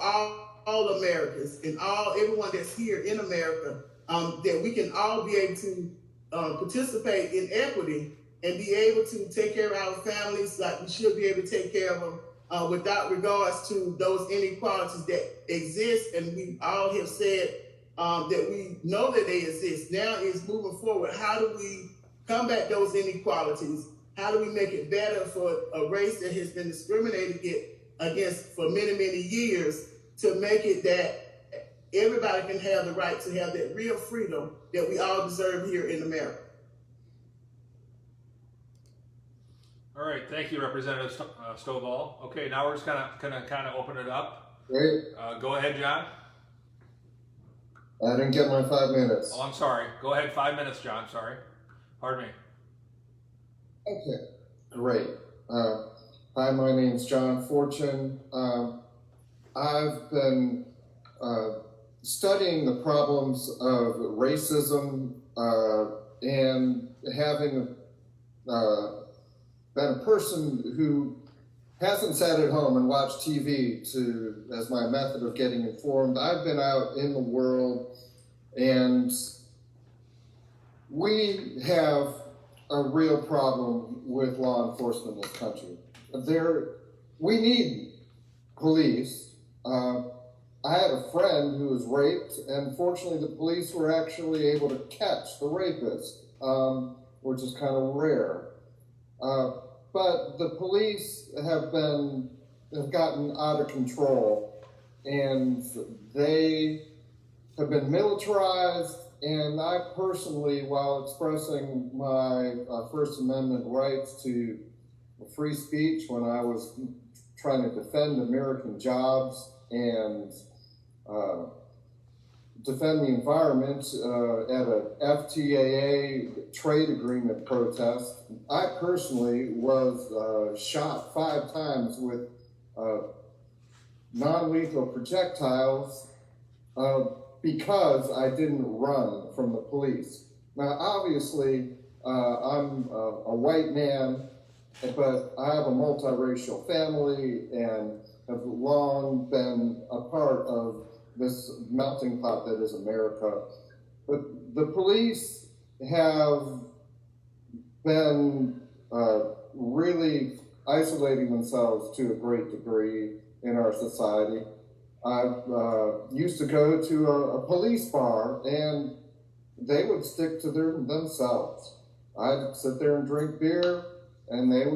all Americans and everyone that's here in America, that we can all be able to participate in equity and be able to take care of our families like we should be able to take care of them without regards to those inequalities that exist. And we all have said that we know that they exist. Now is moving forward. How do we combat those inequalities? How do we make it better for a race that has been discriminated against for many, many years, to make it that everybody can have the right to have that real freedom that we all deserve here in America? All right, thank you, Representative Stovall. Okay, now we're just gonna open it up. Great. Go ahead, John. I didn't get my 5 minutes. Oh, I'm sorry. Go ahead, 5 minutes, John. Sorry. Pardon me. Okay, great. Hi, my name's John Fortune. I've been studying the problems of racism and having been a person who hasn't sat at home and watched TV as my method of getting informed. I've been out in the world, and we have a real problem with law enforcement in this country. We need police. I had a friend who was raped, and fortunately the police were actually able to catch the rapist, which is kind of rare. But the police have gotten out of control, and they have been militarized. And I personally, while expressing my First Amendment rights to free speech when I was trying to defend American jobs and defend the environment at a FTAA trade agreement protest, I personally was shot 5 times with non-lethal projectiles because I didn't run from the police. Now, obviously, I'm a white man, but I have a multiracial family and have long been a part of this melting pot that is America. But the police have been really isolating themselves to a great degree in our society. I used to go to a police bar and they would stick to themselves. I'd sit there and drink beer and they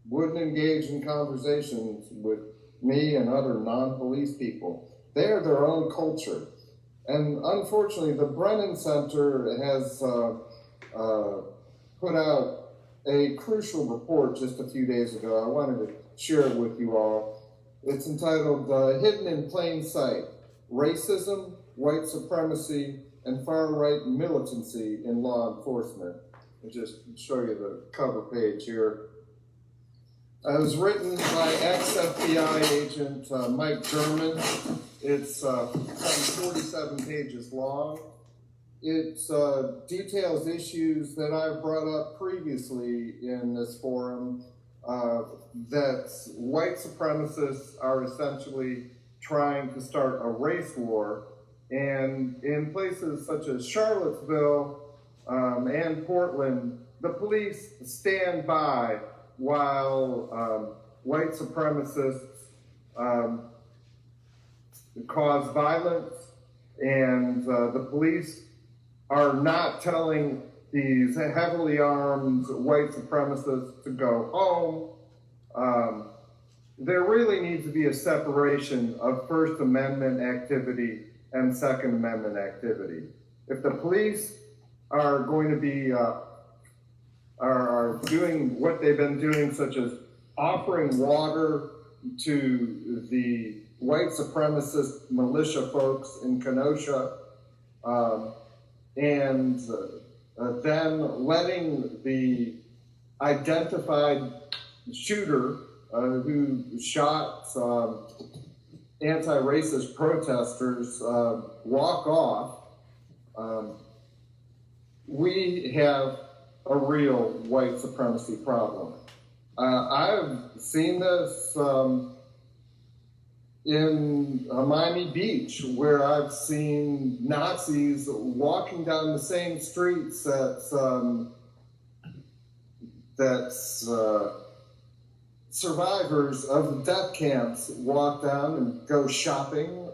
wouldn't engage in conversations with me and other non-police people. They are their own culture. And unfortunately, the Brennan Center has put out a crucial report just a few days ago. I wanted to share it with you all. It's entitled Hidden in Plain Sight: Racism, White Supremacy, and Far-Right Militancy in Law Enforcement. I'll just show you the cover page here. It was written by ex-FBI agent Mike German. It's some 47 pages long. It details issues that I've brought up previously in this forum, that white supremacists are essentially trying to start a race war. And in places such as Charlottesville and Portland, the police stand by while white supremacists cause violence, and the police are not telling these heavily armed white supremacists to go home. There really needs to be a separation of First Amendment activity and Second Amendment activity. If the police are going to be are doing what they've been doing, such as offering water to the white supremacist militia folks in Kenosha, and then letting the identified shooter who shot anti-racist protesters walk off, we have a real white supremacy problem. I've seen this in Miami Beach, where I've seen Nazis walking down the same streets that survivors of the death camps walk down and go shopping.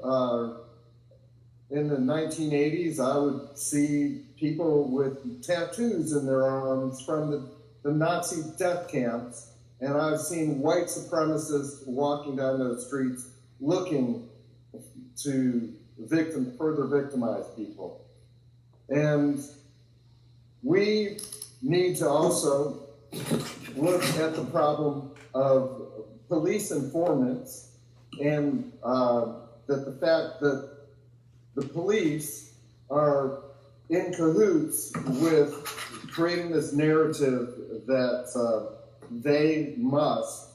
In the 1980s, I would see people with tattoos in their arms from the Nazi death camps, and I've seen white supremacists walking down those streets looking to further victimize people. And we need to also look at the problem of police informants, and that the fact that the police are in cahoots with creating this narrative that they must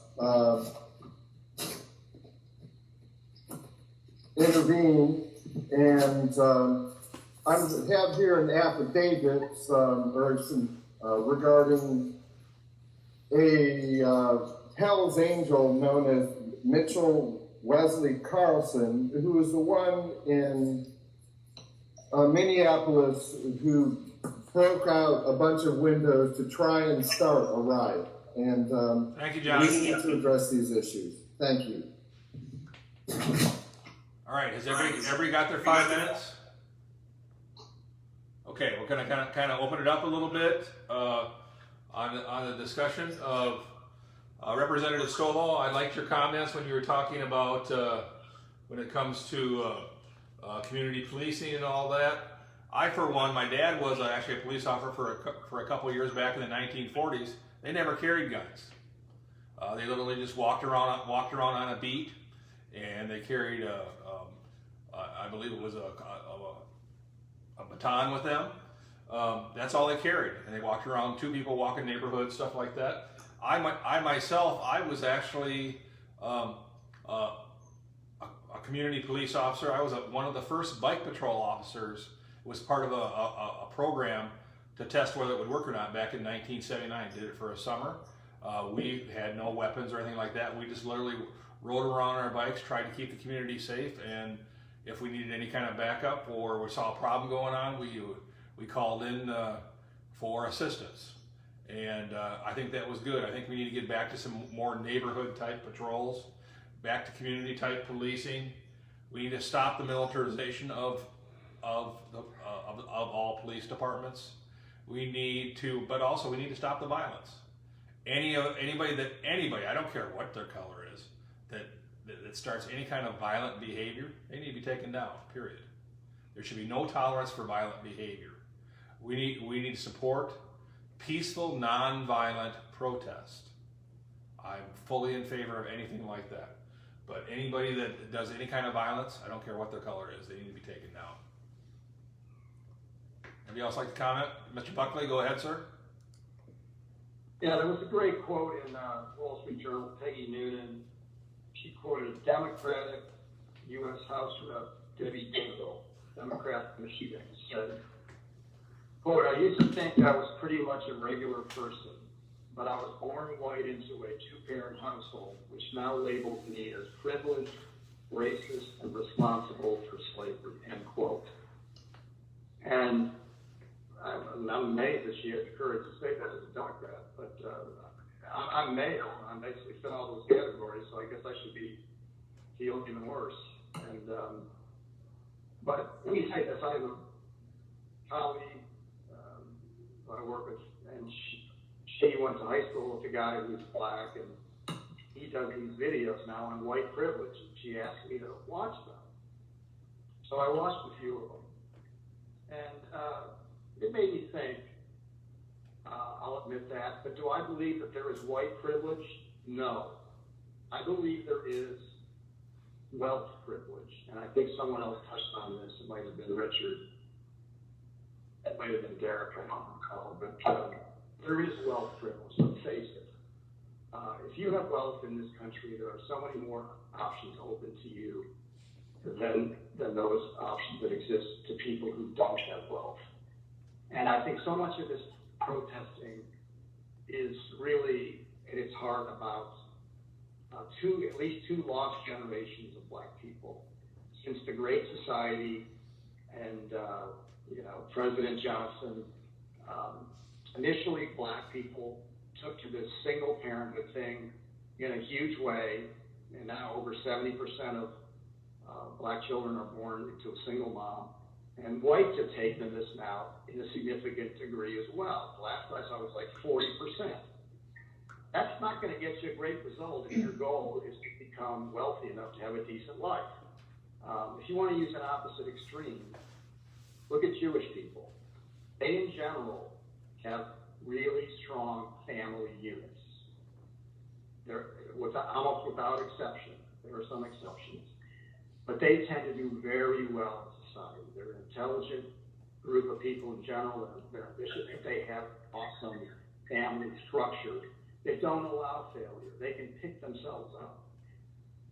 intervene. And I have here an affidavit regarding a Hell's Angel known as Mitchell Wesley Carlson, who was the one in Minneapolis who broke out a bunch of windows to try and start a riot. And Thank you, John. we need to address these issues. Thank you. All right, has everybody got their 5 minutes? Okay, we're gonna kind of open it up a little bit on the discussion of Representative Stovall. I liked your comments when you were talking about when it comes to community policing and all that. I, for one, my dad was actually a police officer for a couple of years back in the 1940s. They never carried guns. They literally just walked around on a beat, and they carried I believe it was a baton with them. That's all they carried, and they walked around. 2 people walking neighborhoods, stuff like that. I myself, I was actually a community police officer. I was one of the first bike patrol officers. It was part of a program to test whether it would work or not back in 1979. Did it for a summer. We had no weapons or anything like that. We just literally rode around on our bikes, tried to keep the community safe, and if we needed any kind of backup or we saw a problem going on, we called in for assistance. And I think that was good. I think we need to get back to some more neighborhood type patrols, back to community type policing. We need to stop the militarization of all police departments. We need to, but also we need to stop the violence. Anybody, I don't care what their color is, that starts any kind of violent behavior, they need to be taken down, period. There should be no tolerance for violent behavior. We need to support peaceful, non-violent protest. I'm fully in favor of anything like that. But anybody that does any kind of violence, I don't care what their color is, they need to be taken down. Anybody else like to comment? Mr. Buckley, go ahead, sir. Yeah, there was a great quote in Wall Street Journal, Peggy Noonan. She quoted a Democratic U.S. House Rep, Debbie Dingell, Democrat from Michigan, said, quote, I used to think I was pretty much a regular person, but I was born white into a two-parent household, which now labels me as privileged, racist, and responsible for slavery, end quote. And I'm amazed that she had the courage to say that as a Democrat, but I'm male, and I basically fit all those categories, so I guess I should feel even worse. And but let me say this, I have a colleague who I work with, and she went to high school with a guy who's black, and he does these videos now on white privilege, and she asked me to watch them. So I watched a few of them, and it made me think, I'll admit that, but do I believe that there is white privilege? No. I believe there is wealth privilege, and I think someone else touched on this. It might have been Richard. It might have been Derek, I don't recall, but there is wealth privilege, let's face it. If you have wealth in this country, there are so many more options open to you than those options that exist to people who don't have wealth. And I think so much of this protesting is really, at its heart, about at least two lost generations of black people. Since the Great Society and President Johnson, initially black people took to this single parenthood thing in a huge way, and now over 70% of black children are born to a single mom. And whites have taken this now in a significant degree as well. The last I saw was like 40%. That's not going to get you a great result if your goal is to become wealthy enough to have a decent life. If you want to use an opposite extreme, look at Jewish people. They, in general, have really strong family units. They're almost without exception. There are some exceptions. But they tend to do very well in society. They're an intelligent group of people in general. They're ambitious. They have awesome family structure. They don't allow failure. They can pick themselves up.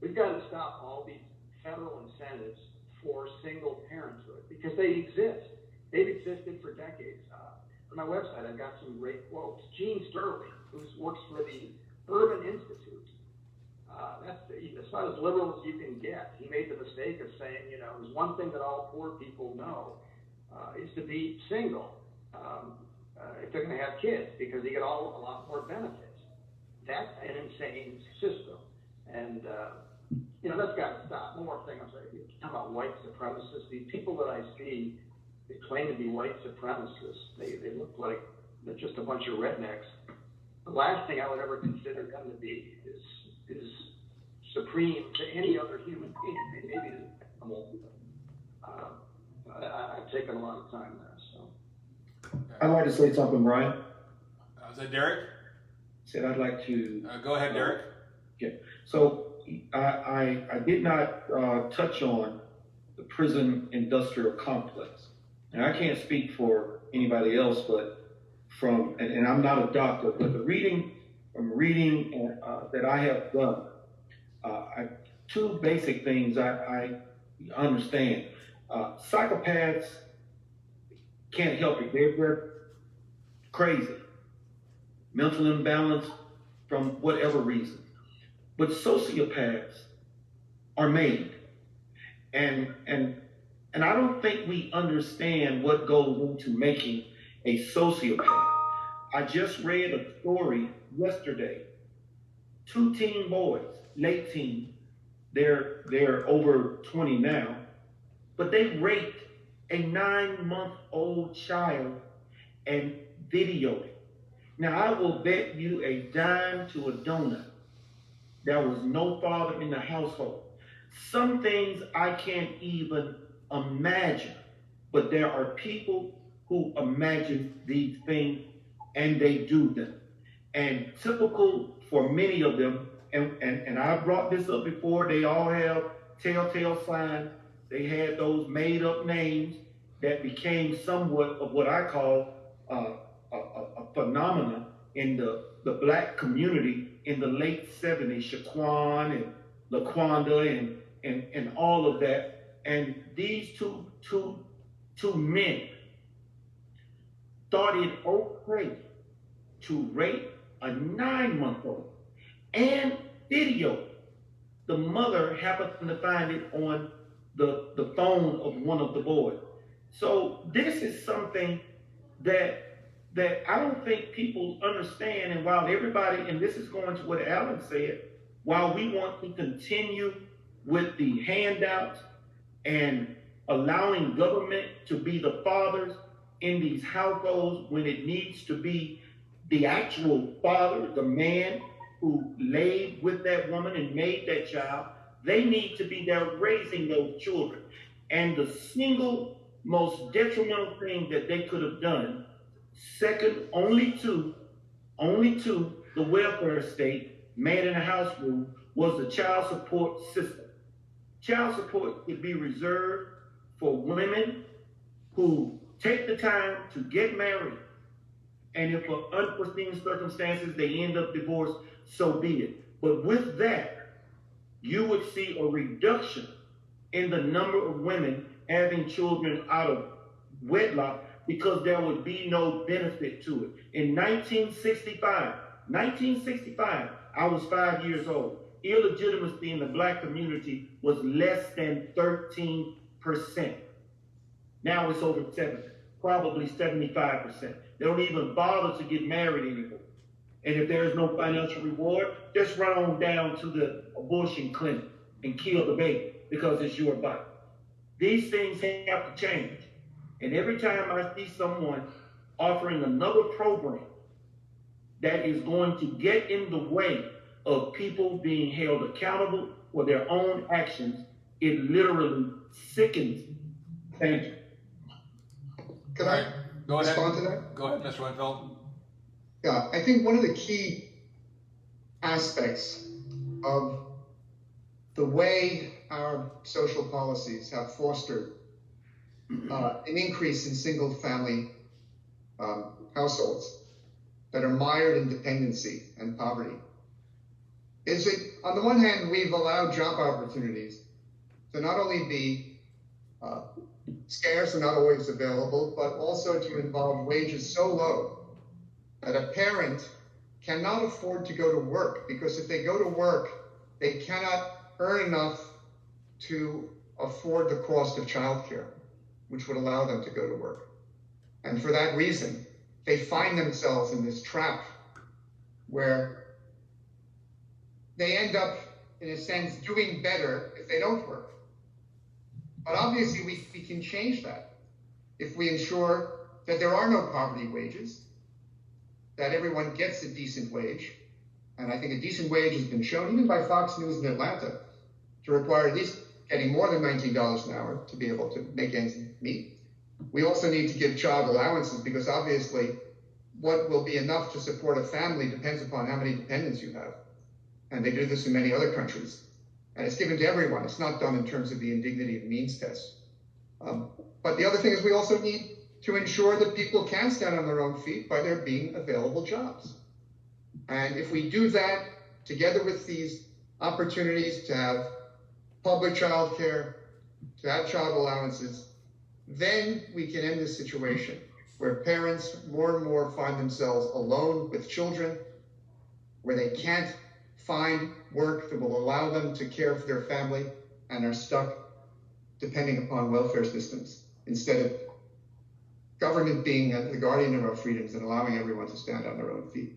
We've got to stop all these federal incentives for single parenthood because they exist. They've existed for decades. On my website, I've got some great quotes. Gene Sterling, who works for the Urban Institute, that's about as liberal as you can get. He made the mistake of saying, there's one thing that all poor people know is to be single if they're going to have kids because they get a lot more benefits. That's an insane system. And, that's got to stop. One more thing I'm saying. You talk about white supremacists. These people that I see, they claim to be white supremacists. They look like they're just a bunch of rednecks. The last thing I would ever consider them to be is supreme to any other human being. Maybe I've taken a lot of time there. So I'd like to say something, Brian. Is that Derek? Said I'd like to. Go ahead, Derek. Okay. So I did not touch on the prison industrial complex, and I can't speak for anybody else, but and I'm not a doctor, but from reading that I have done, two basic things I understand. Psychopaths can't help it. They're crazy, mental imbalance from whatever reason. But sociopaths are made. And I don't think we understand what goes into making a sociopath. I just read a story yesterday. Two teen boys, late teen, they're over 20 now, but they raped a 9-month-old child and videoed it. Now I will bet you a dime to a donut there was no father in the household. Some things I can't even imagine, but there are people who imagine these things and they do them. And typical for many of them, and I brought this up before, they all have telltale signs. They had those made up names that became somewhat of what I call a phenomena in the black community in the late 70s, Shaquan and Laquanda and all of that. And these two men thought it okay to rape a 9-month-old and video. The mother happened to find it on the phone of one of the boys. So this is something that I don't think people understand. And while everybody, and this is going to what Alan said, while we want to continue with the handouts and allowing government to be the fathers in these households when it needs to be the actual father, the man who laid with that woman and made that child, they need to be there raising those children. And the single most detrimental thing that they could have done, second only to the welfare state, man in the house rule, was the child support system. Child support could be reserved for women who take the time to get married, and if for unforeseen circumstances they end up divorced, so be it. But with that, you would see a reduction in the number of women having children out of wedlock because there would be no benefit to it. In 1965, I was 5 years old. Illegitimacy in the black community was less than 13%. Now it's over 70, probably 75%. They don't even bother to get married anymore. And if there is no financial reward, just run on down to the abortion clinic and kill the baby because it's your body. These things have to change. And every time I see someone offering another program that is going to get in the way of people being held accountable for their own actions, it literally sickens me. Thank you. Can I Go ahead. respond to that? Go ahead, Mr. Winfield. Yeah, I think one of the key aspects of the way our social policies have fostered an increase in single-family households that are mired in dependency and poverty is that, on the one hand, we've allowed job opportunities to not only be scarce and not always available, but also to involve wages so low that a parent cannot afford to go to work, because if they go to work, they cannot earn enough to afford the cost of childcare, which would allow them to go to work. And for that reason, they find themselves in this trap where they end up, in a sense, doing better if they don't work. But obviously, we can change that if we ensure that there are no poverty wages, that everyone gets a decent wage. And I think a decent wage has been shown, even by Fox News in Atlanta, to require at least getting more than $19 an hour to be able to make ends meet. We also need to give child allowances, because obviously what will be enough to support a family depends upon how many dependents you have. And they do this in many other countries. And it's given to everyone. It's not done in terms of the indignity of means test. But the other thing is we also need to ensure that people can stand on their own feet by there being available jobs. And if we do that, together with these opportunities to have public child care, to have child allowances, then we can end this situation where parents more and more find themselves alone with children, where they can't find work that will allow them to care for their family and are stuck depending upon welfare systems instead of government being the guardian of our freedoms and allowing everyone to stand on their own feet.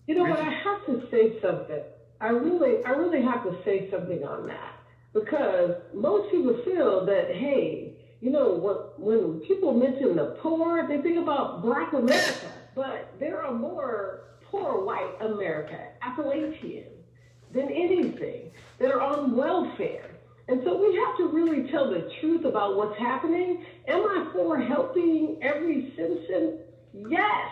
You know what? I have to say something. I really have to say something on that, because most people feel that, hey, you know, when people mention the poor, they think about Black America, but there are more poor white America, Appalachian, than anything that are on welfare. And so we have to really tell the truth about what's happening. Am I for helping every citizen? Yes.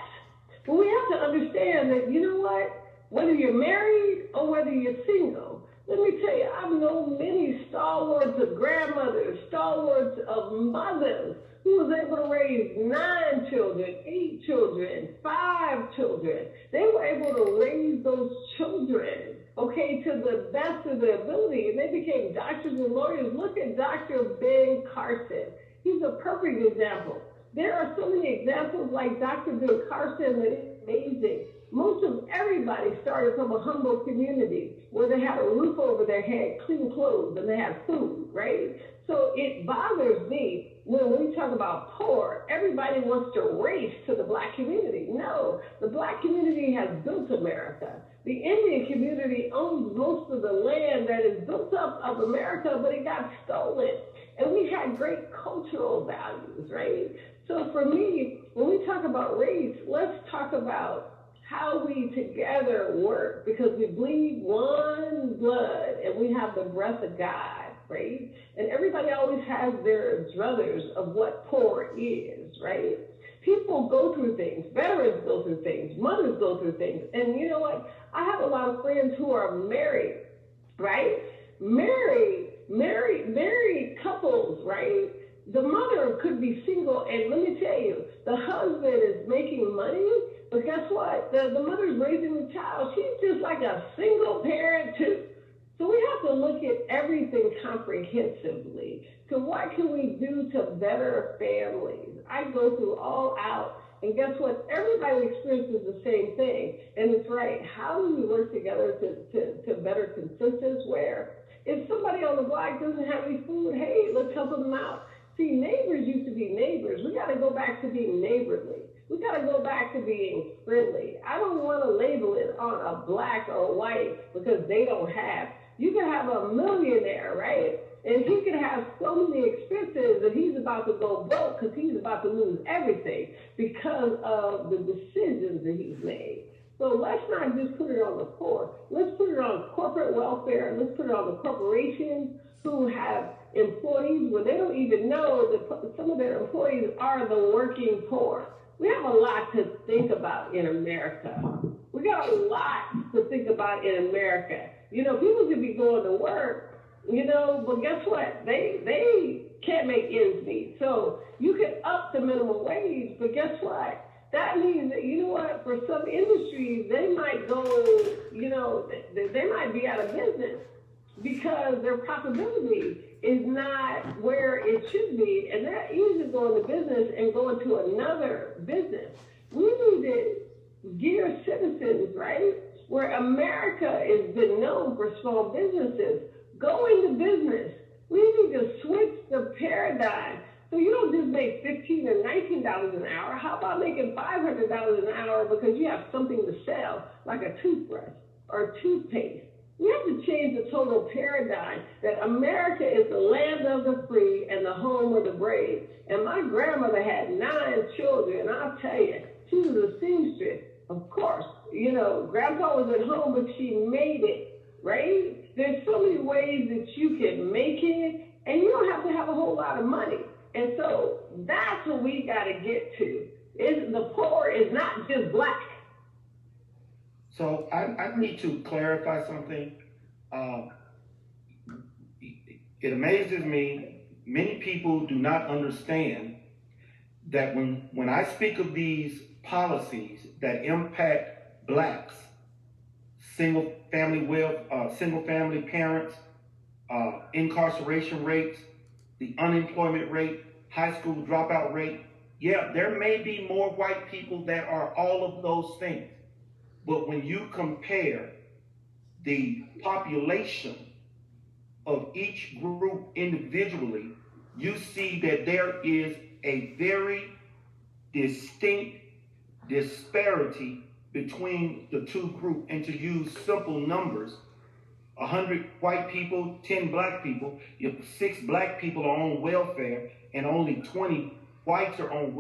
But we have to understand that, you know what? Whether you're married or whether you're single, let me tell you, I've known many stalwarts of grandmothers, stalwarts of mothers who was able to raise 9 children, 8 children, 5 children. They were able to raise those children, okay, to the best of their ability, and they became doctors and lawyers. Look at Dr. Ben Carson. He's a perfect example. There are so many examples like Dr. Ben Carson that is amazing. Most of everybody started from a humble community where they had a roof over their head, clean clothes, and they had food, right? So it bothers me when we talk about poor, everybody wants to race to the Black community. No, the Black community has built America. The Indian community owns most of the land that is built up of America, but it got stolen. And we had great cultural values, right? So for me, when we talk about race, let's talk about how we together work, because we bleed one blood and we have the breath of God, right? And everybody always has their druthers of what poor is, right? People go through things, veterans go through things, mothers go through things. And you know what? I have a lot of friends who are married, right? Married couples, right? The mother could be single, and let me tell you, the husband is making money, but guess what? The mother's raising the child. She's just like a single parent too. So we have to look at everything comprehensively. So what can we do to better families? I go through all out, and guess what? Everybody experiences the same thing, and it's right. How do we work together to better consensus? Where if somebody on the block doesn't have any food, hey, let's help them out. See, neighbors used to be neighbors. We got to go back to being neighborly. We got to go back to being friendly. I don't want to label it on a Black or white because they don't have. You can have a millionaire, right? And he can have so many expenses that he's about to go broke because he's about to lose everything because of the decisions that he's made. So let's not just put it on the poor. Let's put it on corporate welfare. Let's put it on the corporations who have employees where they don't even know that some of their employees are the working poor. We have a lot to think about in America. We got a lot to think about in America. You know, people could be going to work, you know, but guess what? They can't make ends meet. So you can up the minimum wage, but guess what? That means that, you know what, for some industries, they might go, you know, they might be out of business because their profitability is not where it should be, and they're easy to go into business and go into another business. We need to gear citizens, right, where America has been known for small businesses. Go into business. We need to switch the paradigm. So you don't just make $15 or $19 an hour. How about making $500 an hour because you have something to sell, like a toothbrush or toothpaste? We have to change the total paradigm that America is the land of the free and the home of the brave. And my grandmother had 9 children, and I'll tell you, she was a seamstress. Of course, you know, Grandpa was at home, but she made it, right? There's so many ways that you can make it, and you don't have to have a whole lot of money. And so that's what we got to get to. The poor is not just Black. So I need to clarify something. It amazes me, many people do not understand that when I speak of these policies that impact Blacks, single family parents, incarceration rates, the unemployment rate, high school dropout rate. Yeah, there may be more white people that are all of those things. But when you compare the population of each group individually, you see that there is a very distinct disparity between the two groups. And to use simple numbers, 100 white people, 10 black people, if 6 black people are on welfare and only 20 whites are on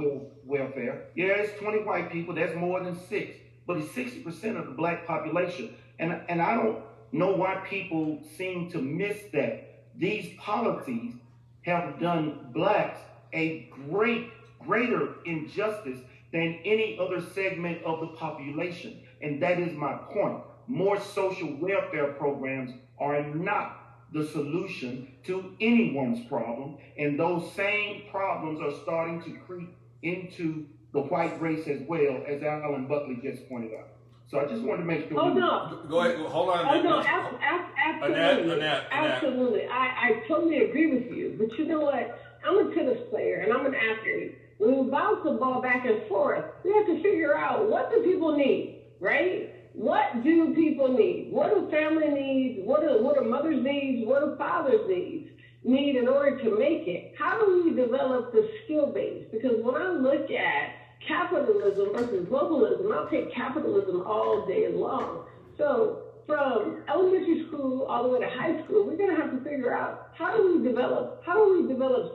welfare, yeah, it's 20 white people, that's more than 6, but it's 60% of the black population. And I don't know why people seem to miss that. These policies have done blacks a greater injustice than any other segment of the population. And that is my point. More social welfare programs are not the solution to anyone's problem, and those same problems are starting to creep into the white race as well, as Alan Buckley just pointed out. So I just wanted to make sure. Oh, no. Go ahead. Hold on. Oh, no, absolutely. Annette. Absolutely. I totally agree with you. But you know what? I'm a tennis player and I'm an athlete. When we bounce the ball back and forth, we have to figure out, what do people need, right? What do people need? What do family needs? What are mothers' needs? What do fathers' needs need in order to make it? How do we develop the skill base? Because when I look at capitalism versus globalism, I'll take capitalism all day long. So from elementary school all the way to high school, we're going to have to figure out, how do we develop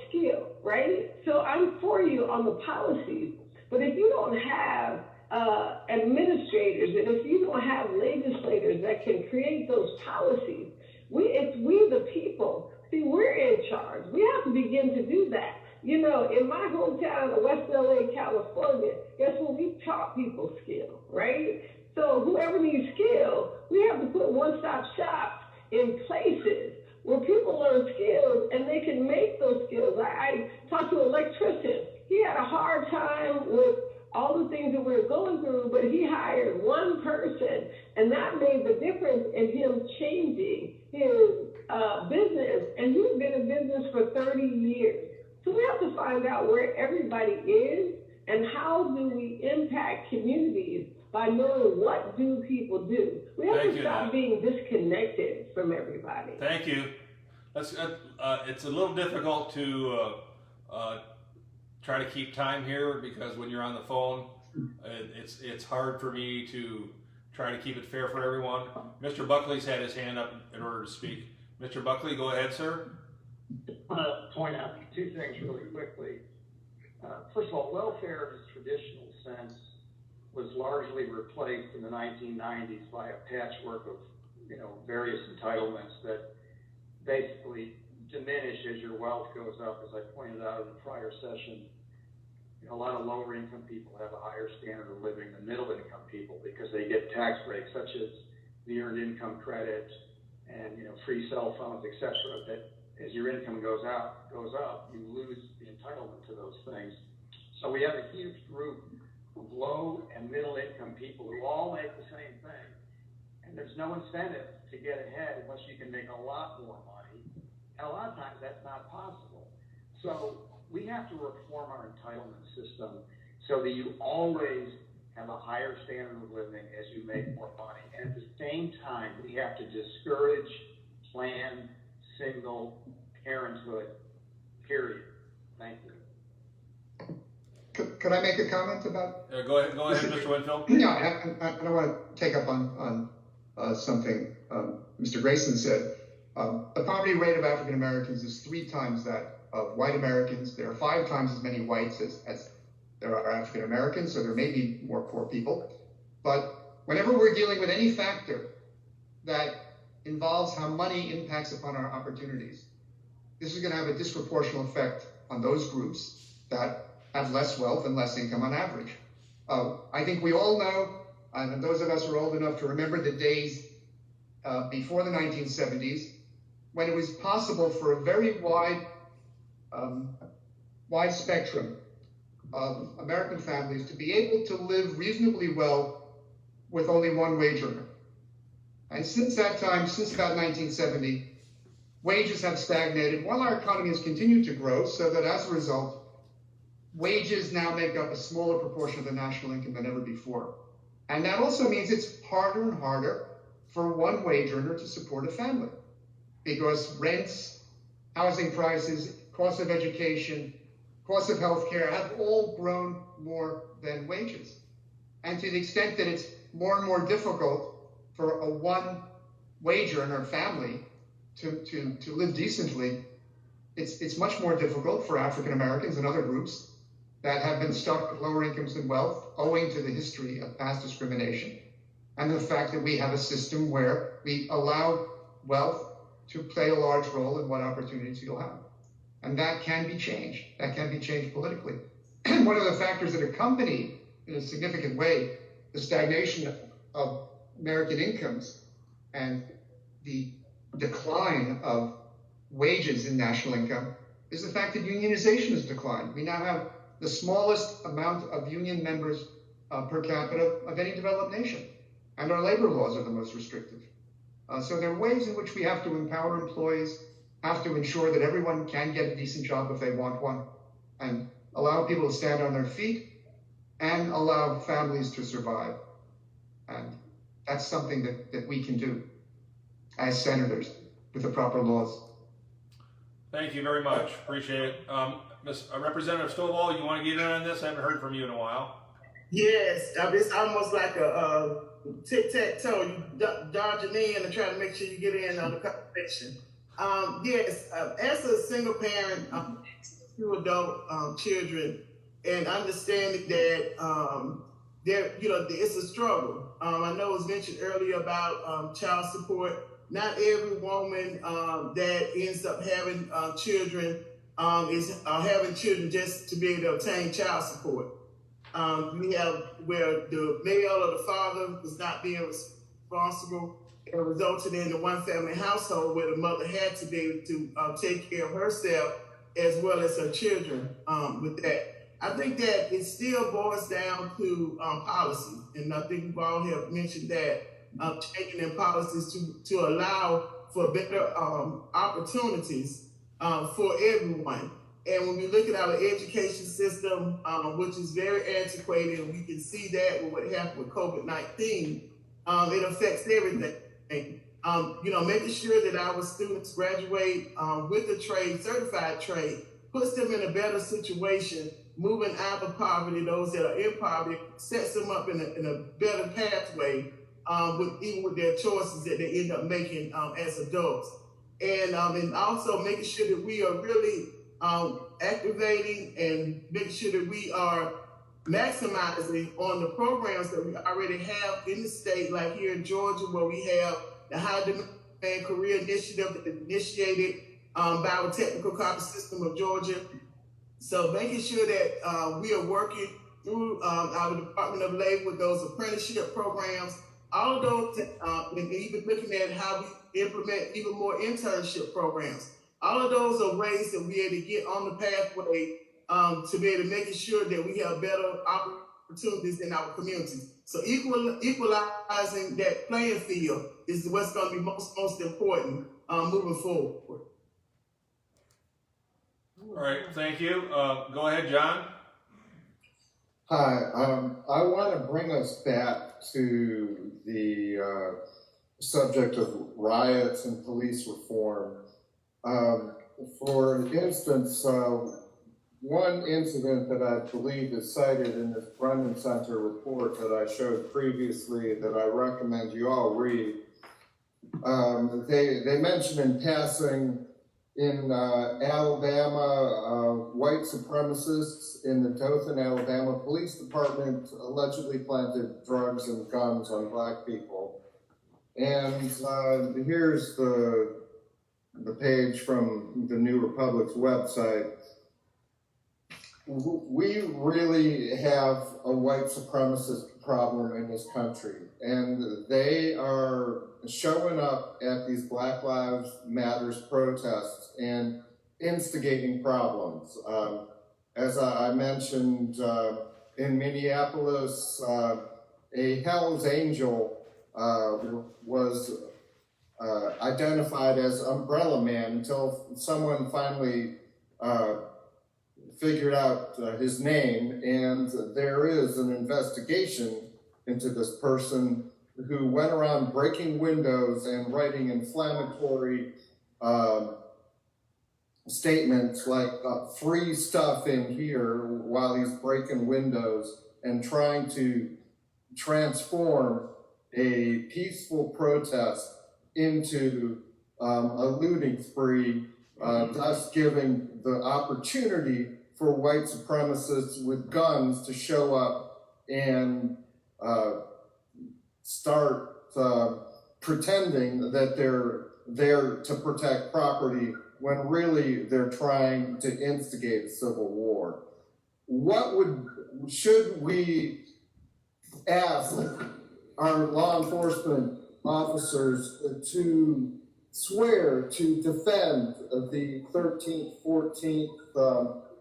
skill, right? So I'm for you on the policies, but if you don't have administrators, and if you don't have legislators that can create those policies, it's we the people. See, we're in charge. We have to begin to do that. You know, in my hometown of West LA, California, guess what? We taught people skill, right? So whoever needs skill, we have to put one-stop shops in places where people learn skills and they can make those skills. I talked to an electrician. He had a hard time with all the things that we were going through, but he hired one person, and that made the difference in him changing his business. And he's been in business for 30 years. So we have to find out where everybody is and how do we impact communities by knowing what do people do. We have to stop being disconnected from everybody. Thank you. It's a little difficult to try to keep time here, because when you're on the phone, it's hard for me to try to keep it fair for everyone. Mr. Buckley's had his hand up in order to speak. Mr. Buckley, go ahead, sir. I want to point out 2 things really quickly. First of all, welfare in its traditional sense was largely replaced in the 1990s by a patchwork of, various entitlements that basically diminish as your wealth goes up. As I pointed out in the prior session, a lot of lower income people have a higher standard of living than middle income people because they get tax breaks such as the earned income credit and free cell phones, etc. That as your income goes up, you lose the entitlement to those things. So we have a huge group of low and middle income people who all make the same thing. And there's no incentive to get ahead unless you can make a lot more money. And a lot of times that's not possible. So we have to reform our entitlement system so that you always have a higher standard of living as you make more money. And at the same time, we have to discourage planned single parenthood, period. Thank you. Could I make a comment about? Go ahead, Mr. Winfield. No, I don't want to take up on something Mr. Grayson said. The poverty rate of African Americans is 3 times that of white Americans. There are 5 times as many whites as there are African Americans, so there may be more poor people. But whenever we're dealing with any factor that involves how money impacts upon our opportunities, this is going to have a disproportional effect on those groups that have less wealth and less income on average. I think we all know, and those of us who are old enough to remember the days before the 1970s, when it was possible for a very wide spectrum of American families to be able to live reasonably well with only one wage earner. And since that time, since about 1970, wages have stagnated while our economy has continued to grow, so that as a result, wages now make up a smaller proportion of the national income than ever before. And that also means it's harder and harder for one wage earner to support a family, because rents, housing prices, cost of education, cost of healthcare have all grown more than wages. And to the extent that it's more and more difficult for a one wage earner family to live decently, it's much more difficult for African Americans and other groups that have been stuck with lower incomes and wealth owing to the history of past discrimination and the fact that we have a system where we allow wealth to play a large role in what opportunities you'll have. And that can be changed. That can be changed politically. And one of the factors that accompany, in a significant way, the stagnation of American incomes and the decline of wages in national income is the fact that unionization has declined. We now have the smallest amount of union members per capita of any developed nation, and our labor laws are the most restrictive. So there are ways in which we have to empower employees, have to ensure that everyone can get a decent job if they want one, and allow people to stand on their feet, and allow families to survive. And that's something that we can do as senators with the proper laws. Thank you very much. Appreciate it. Representative Stovall, you want to get in on this? I haven't heard from you in a while. Yes, it's almost like a tic-tac-toe. You dodging in and trying to make sure you get in on the conversation. Yes, as a single parent, two adult children, and understanding that it's a struggle. I know it was mentioned earlier about child support. Not every woman that ends up having children is having children just to be able to obtain child support. We have where the male or the father is not being responsible, and resulted in the one family household where the mother had to be able to take care of herself as well as her children with that. I think that it still boils down to policy, and I think we all have mentioned that, changing in policies to allow for better opportunities for everyone. And when we look at our education system, which is very antiquated, and we can see that with what happened with COVID-19, it affects everything. Making sure that our students graduate with a trade, certified trade, puts them in a better situation, moving out of poverty. Those that are in poverty, sets them up in a better pathway, even with their choices that they end up making as adults. And also making sure that we are really activating and making sure that we are maximizing on the programs that we already have in the state, like here in Georgia, where we have the High Demand Career Initiative that is initiated by our Technical College System of Georgia. So making sure that we are working through our Department of Labor with those apprenticeship programs, all of those, and even looking at how we implement even more internship programs. All of those are ways that we're able to get on the pathway to be able to making sure that we have better opportunities in our communities. So equalizing that playing field is what's going to be most important moving forward. All right, thank you. Go ahead, John. Hi, I want to bring us back to the subject of riots and police reform. For instance, one incident that I believe is cited in this Brennan Center report that I showed previously that I recommend you all read, they mention in passing in Alabama, white supremacists in the Dothan, Alabama Police Department allegedly planted drugs and guns on black people. And here's the page from the New Republic's website. We really have a white supremacist problem in this country, and they are showing up at these Black Lives Matters protests and instigating problems. As I mentioned, in Minneapolis, a Hell's Angel was identified as Umbrella Man until someone finally figured out his name, and there is an investigation into this person who went around breaking windows and writing inflammatory statements like free stuff in here while he's breaking windows and trying to transform a peaceful protest into a looting spree, thus giving the opportunity for white supremacists with guns to show up and start pretending that they're there to protect property when really they're trying to instigate a civil war. Should we ask our law enforcement officers to swear to defend the 13th, 14th,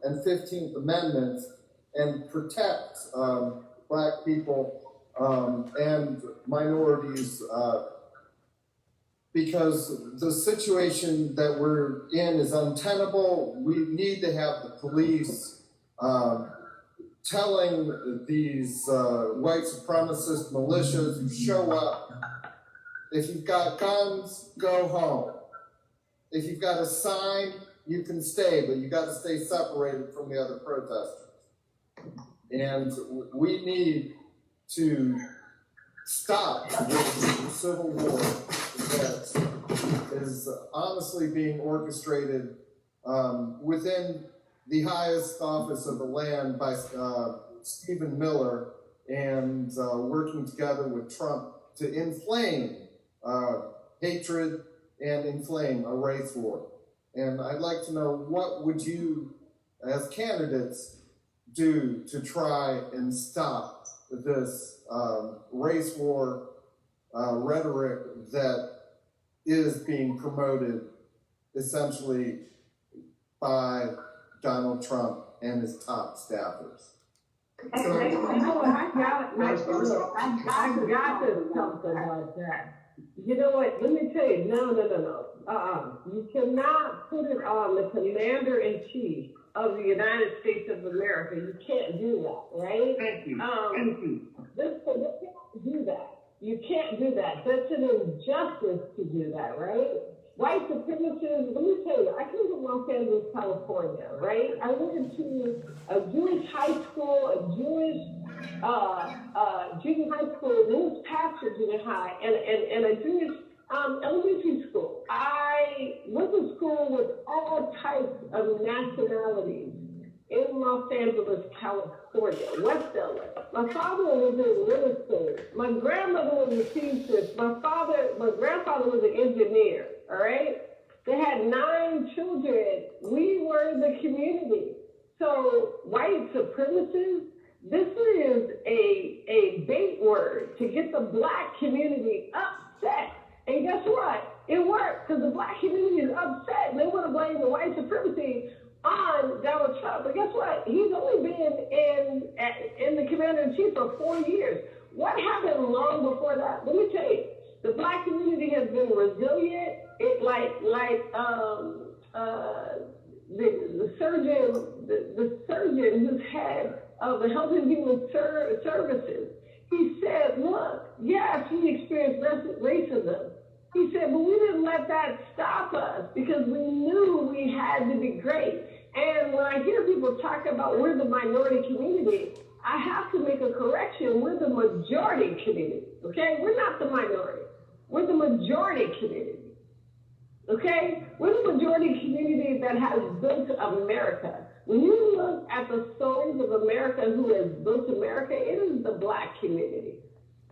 and 15th Amendments and protect Black people and minorities, because the situation that we're in is untenable. We need to have the police telling these white supremacist militias who show up, if you've got guns, go home. If you've got a sign, you can stay, but you got to stay separated from the other protesters. And we need to stop this civil war that is honestly being orchestrated within the highest office of the land by Stephen Miller and working together with Trump to inflame hatred and inflame a race war. And I'd like to know, what would you, as candidates, do to try and stop this race war rhetoric that is being promoted essentially by Donald Trump and his top staffers? I got to something like that. You know what? Let me tell you. No. You cannot put it on the commander-in-chief of the United States of America. You can't do that, right? Thank you. You can't do that. You can't do that. That's an injustice to do that, right? White supremacists, let me tell you, I came from Los Angeles, California, right? I went to a Jewish high school, a Jewish junior high school, Jewish pastor junior high, and a Jewish elementary school. I went to school with all types of nationalities in Los Angeles, California, West LA. My father was in real estate. My grandmother was a seamstress. My grandfather was an engineer, all right? They had 9 children. We were the community. So white supremacists, this is a bait word to get the Black community upset. And guess what? It worked, because the Black community is upset, and they want to blame the white supremacy on Donald Trump. But guess what? He's only been in the commander-in-chief for 4 years. What happened long before that? Let me tell you. The Black community has been resilient. It the surgeon who's head of the Health and Human Services, he said, look, yes, we experienced racism. He said, but we didn't let that stop us because we knew we had to be great. And when I hear people talk about we're the minority community, I have to make a correction. We're the majority community, okay? We're not the minority. We're the majority community, okay? We're the majority community that has built America. When you look at the stories of America, who has built America, it is the Black community.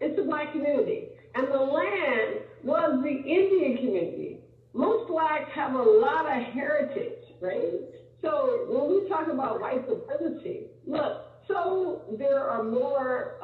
It's the Black community. And the land was the Indian community. Most Blacks have a lot of heritage, right? So when we talk about white supremacy, look, so there are more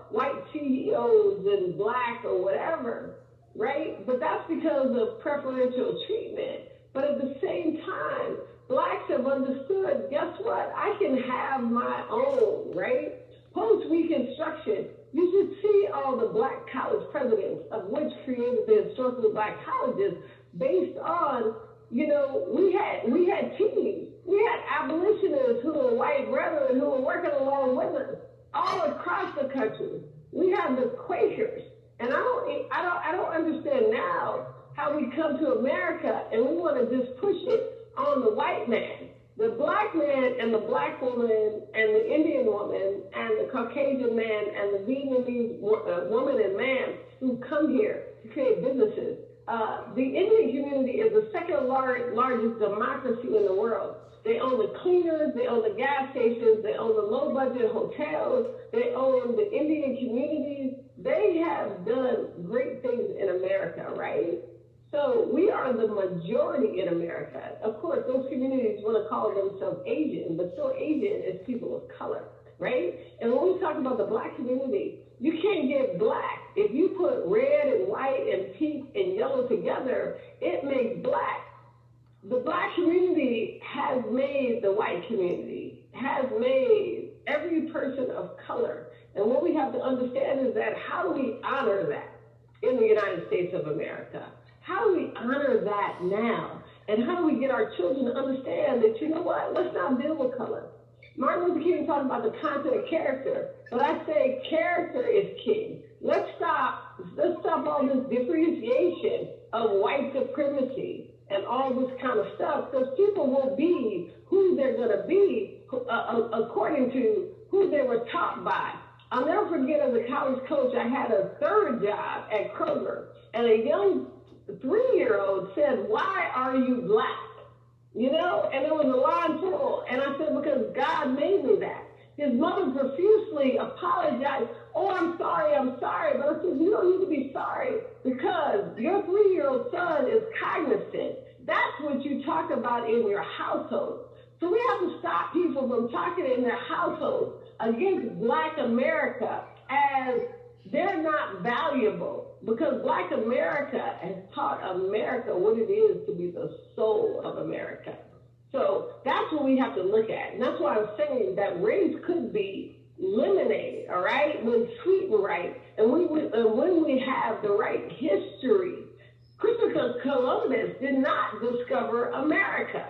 white CEOs than Black or whatever, right? But that's because of preferential treatment. But at the same time, Blacks have understood, guess what? I can have my own, right? post-Reconstruction, you should see all the black college presidents of which created the historically black colleges based on, you know, we had teams. We had abolitionists who were white brethren who were working along with us all across the country. We have the Quakers. And I don't understand now how we come to America and we want to just push it on the white man. The black man and the black woman and the Indian woman and the Caucasian man and the Vietnamese woman and man who come here to create businesses. The Indian community is the second largest democracy in the world. They own the cleaners, they own the gas stations, they own the low-budget hotels, they own the Indian communities. They have done great things in America, right? So we are the majority in America. Of course, those communities want to call themselves Asian, but still Asian is people of color, right? And when we talk about the black community, you can't get black. If you put red and white and pink and yellow together, it makes black. The black community has made the white community, has made every person of color. And what we have to understand is that how do we honor that in the United States of America? How do we honor that now? And how do we get our children to understand that, you know what, let's not deal with color. Martin Luther King talked about the content of character, but I say character is king. Let's stop all this differentiation of white supremacy and all this kind of stuff, because people will be who they're going to be according to who they were taught by. I'll never forget, as a college coach, I had a third job at Kroger, and a young 3-year-old said, "Why are you black?" You know, and it was a line full, and I said, "Because God made me that." His mother profusely apologized. "Oh, I'm sorry. But I said, you don't need to be sorry, because your 3-year-old son is cognizant. That's what you talk about in your household. So we have to stop people from talking in their household against Black America as they're not valuable, because Black America has taught America what it is to be the soul of America. So that's what we have to look at. And that's why I'm saying that race could be eliminated, all right, when sweetened right, and when we have the right history. Christopher Columbus did not discover America.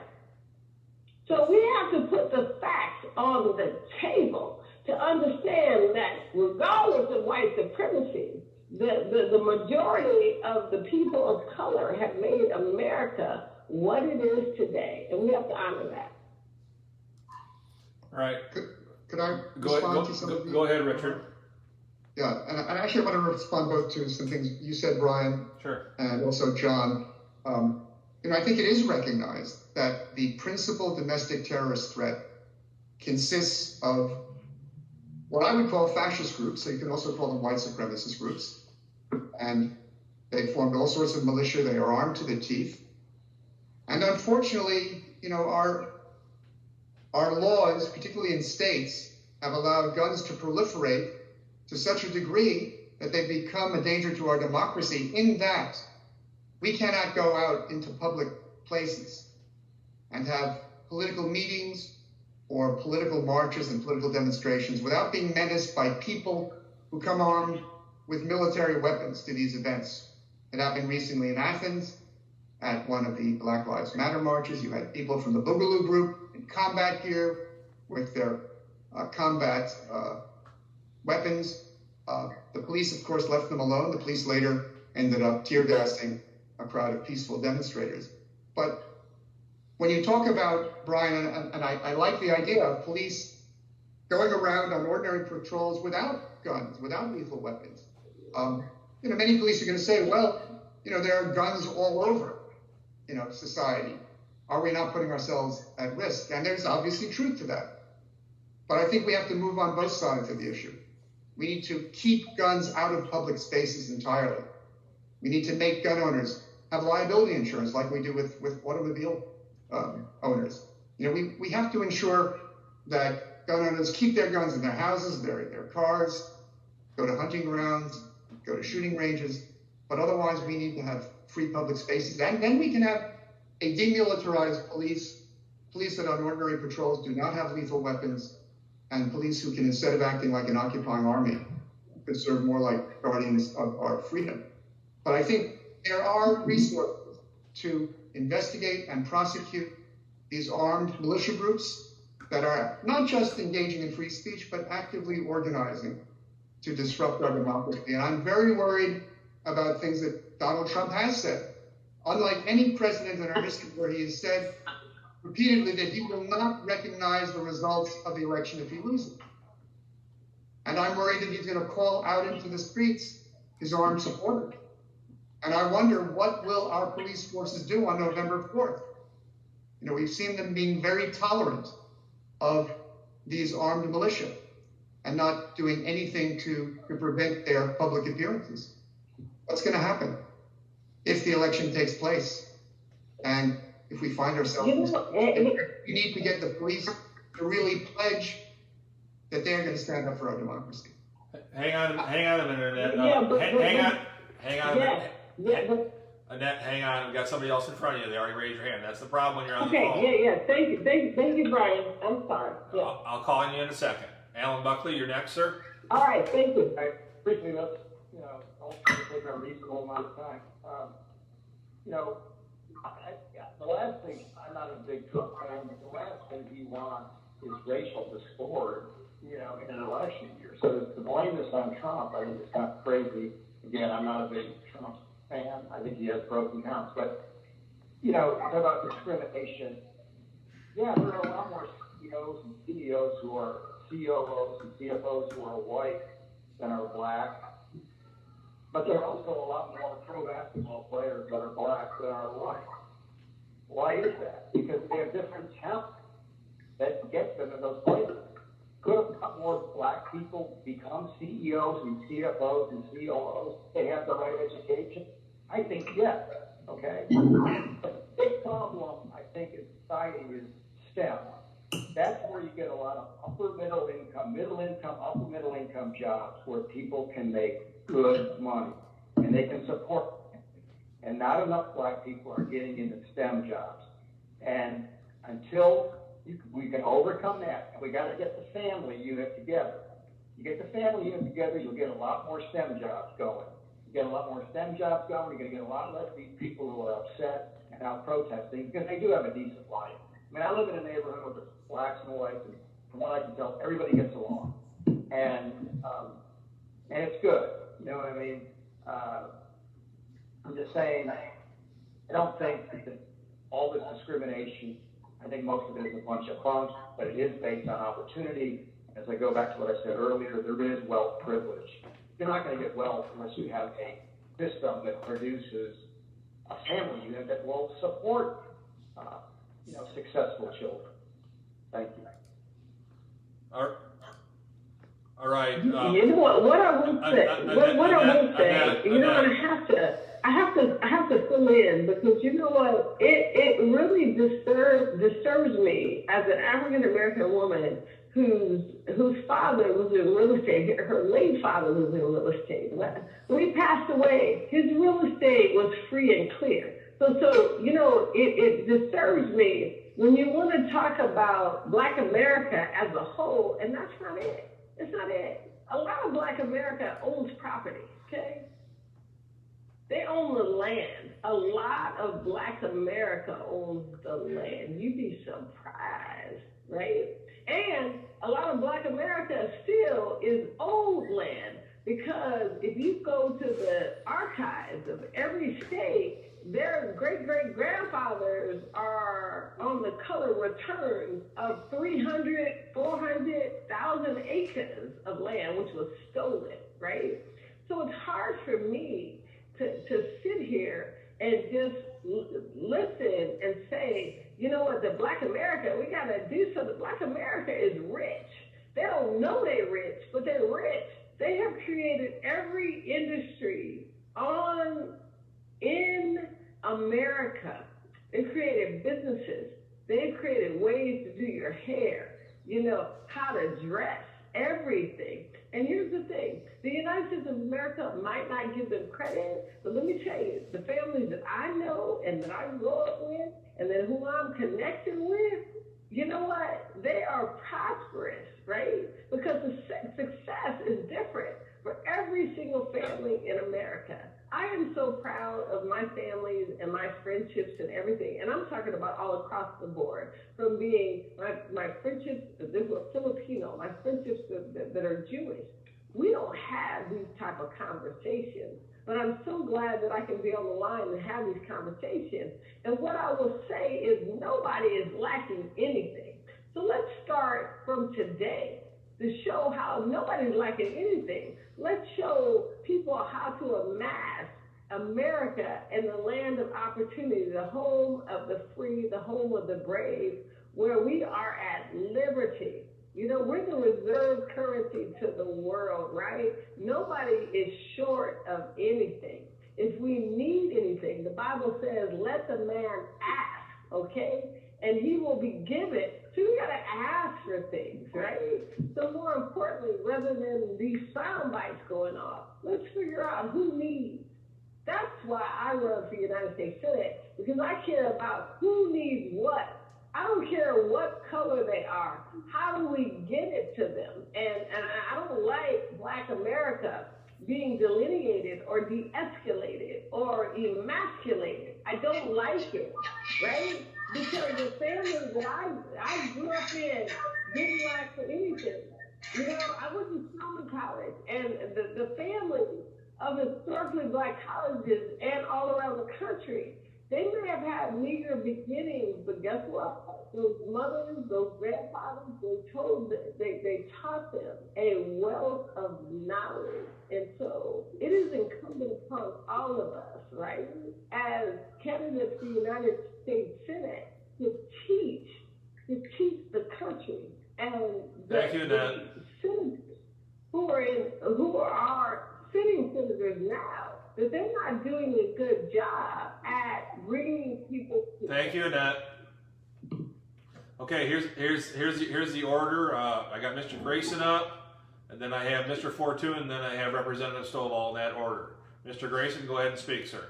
So we have to put the facts on the table to understand that regardless of white supremacy, the majority of the people of color have made America what it is today, and we have to honor that. All right. Could I respond to some of the... Go ahead, Richard. Yeah, and actually I want to respond both to some things you said, Brian, Sure, and also John. I think it is recognized that the principal domestic terrorist threat consists of what I would call fascist groups, so you can also call them white supremacist groups. And they formed all sorts of militia. They are armed to the teeth. And unfortunately, our laws, particularly in states, have allowed guns to proliferate to such a degree that they've become a danger to our democracy, in that we cannot go out into public places and have political meetings or political marches and political demonstrations without being menaced by people who come armed with military weapons to these events. It happened recently in Athens at one of the Black Lives Matter marches. You had people from the Boogaloo group in combat gear with their combat weapons. The police, of course, left them alone. The police later ended up tear gassing a crowd of peaceful demonstrators. But when you talk about, Brian, and I like the idea of police going around on ordinary patrols without guns, without lethal weapons. Many police are going to say, well, there are guns all over, society. Are we not putting ourselves at risk? And there's obviously truth to that. But I think we have to move on both sides of the issue. We need to keep guns out of public spaces entirely. We need to make gun owners have liability insurance like we do with automobile owners. We have to ensure that gun owners keep their guns in their houses, their cars, go to hunting grounds, go to shooting ranges, but otherwise we need to have free public spaces. And then we can have a demilitarized police that on ordinary patrols do not have lethal weapons, and police who can, instead of acting like an occupying army, could serve more like guardians of our freedom. But I think there are resources to investigate and prosecute these armed militia groups that are not just engaging in free speech, but actively organizing to disrupt our democracy. And I'm very worried about things that Donald Trump has said. Unlike any president in our history, where he has said repeatedly that he will not recognize the results of the election if he loses. And I'm worried that he's going to call out into the streets his armed supporters. And I wonder, what will our police forces do on November 4th? You know, we've seen them being very tolerant of these armed militia and not doing anything to prevent their public appearances. What's going to happen if the election takes place? And if we find ourselves, we need to get the police to really pledge that they're going to stand up for our democracy. Hang on a minute, Annette. Hang on a minute. Annette, hang on. We got somebody else in front of you. They already raised your hand. That's the problem when you're on the phone. Yeah. Thank you, Brian. I'm sorry. Yeah. I'll call on you in a second. Alan Buckley, you're next, sir. All right, thank you. Briefly, that's, I'll take a reasonable amount of time. The last thing, I'm not a big Trump fan, but the last thing he wants is racial discord, in an election year. So to blame this on Trump, I think it's kind of crazy. Again, I'm not a big Trump fan. I think he has broken counts. But, about discrimination, there are a lot more CEOs and CEOs who are COOs and CFOs who are white than are black. But there are also a lot more pro basketball players that are black than are white. Why is that? Because they have different talent that gets them in those places. Could a lot more black people become CEOs and CFOs and COOs? They have the right education? I think yes. Okay? The big problem, I think, in society is STEM. That's where you get a lot of upper middle income jobs where people can make good money and they can support them. And not enough black people are getting into STEM jobs. And until we can overcome that, we got to get the family unit together. You get the family unit together, you'll get a lot more STEM jobs going. You get a lot more STEM jobs going, you're going to get a lot less of these people who are upset and out protesting because they do have a decent life. I mean, I live in a neighborhood with blacks and whites, and from what I can tell, everybody gets along. And it's good. You know what I mean? I'm just saying, I don't think that all this discrimination, I think most of it is a bunch of bunk, but it is based on opportunity. As I go back to what I said earlier, there is wealth privilege. You're not going to get wealth unless you have a system that produces a family unit that will support, successful children. Thank you. All right. What I will say, I have to fill in because you know what, it really disturbs me as an African American woman whose father was in real estate. Her late father was in real estate. When he passed away, his real estate was free and clear. So it disturbs me when you want to talk about Black America as a whole, and that's not it. It's not it. A lot of Black America owns property, okay? They own the land. A lot of Black America owns the land. You'd be surprised, right? And a lot of Black America still is old land because if you go to the archives of every state, their great-great-grandfathers are on the color returns of 300, 400,000 acres of land, which was stolen, right? So it's hard for me to sit here and just listen and say, you know what, the Black America, we got to do something. Black America is rich. They don't know they're rich, but they're rich. They have created every industry in America. They've created businesses. They've created ways to do your hair, how to dress, everything. And here's the thing. The United States of America might not give them credit, but let me tell you, the families that I know and that I grew up with and then who I'm connected with, you know what? They are prosperous. right? Because the success is different for every single family in America. I am so proud of my families and my friendships and everything. And I'm talking about all across the board, from being my friendships that were Filipino, my friendships that are Jewish. We don't have these type of conversations, but I'm so glad that I can be on the line and have these conversations. And what I will say is nobody is lacking anything. So let's start from today to show how nobody's lacking anything. Let's show people how to amass America and the land of opportunity, the home of the free, the home of the brave, where we are at liberty. You know, we're the reserve currency to the world, right? Nobody is short of anything. If we need anything, the Bible says, let the man ask, okay? And he will be given. So we gotta ask for things, right? So more importantly, rather than these sound bites going off, let's figure out who needs. That's why I run for United States Senate, because I care about who needs what. I don't care what color they are. How do we get it to them? And I don't like Black America being delineated or de-escalated or emasculated. I don't like it, right? Because the family that I grew up in didn't lack for anything. You know, I went to Spelman College, and the families of historically Black colleges and all around the country, they may have had meager beginnings, but guess what? Those mothers, those grandfathers, they taught them a wealth of knowledge. And so it is incumbent upon all of us, right, as candidates for the United States Senate, to teach the country and Thank you, Annette. senators who are sitting senators now, that they're not doing a good job at bringing people together. Thank you, Annette. Okay, here's the order. I got Mr. Grayson up, and then I have Mr. Fortune, and then I have Representative Stovall in that order. Mr. Grayson, go ahead and speak, sir.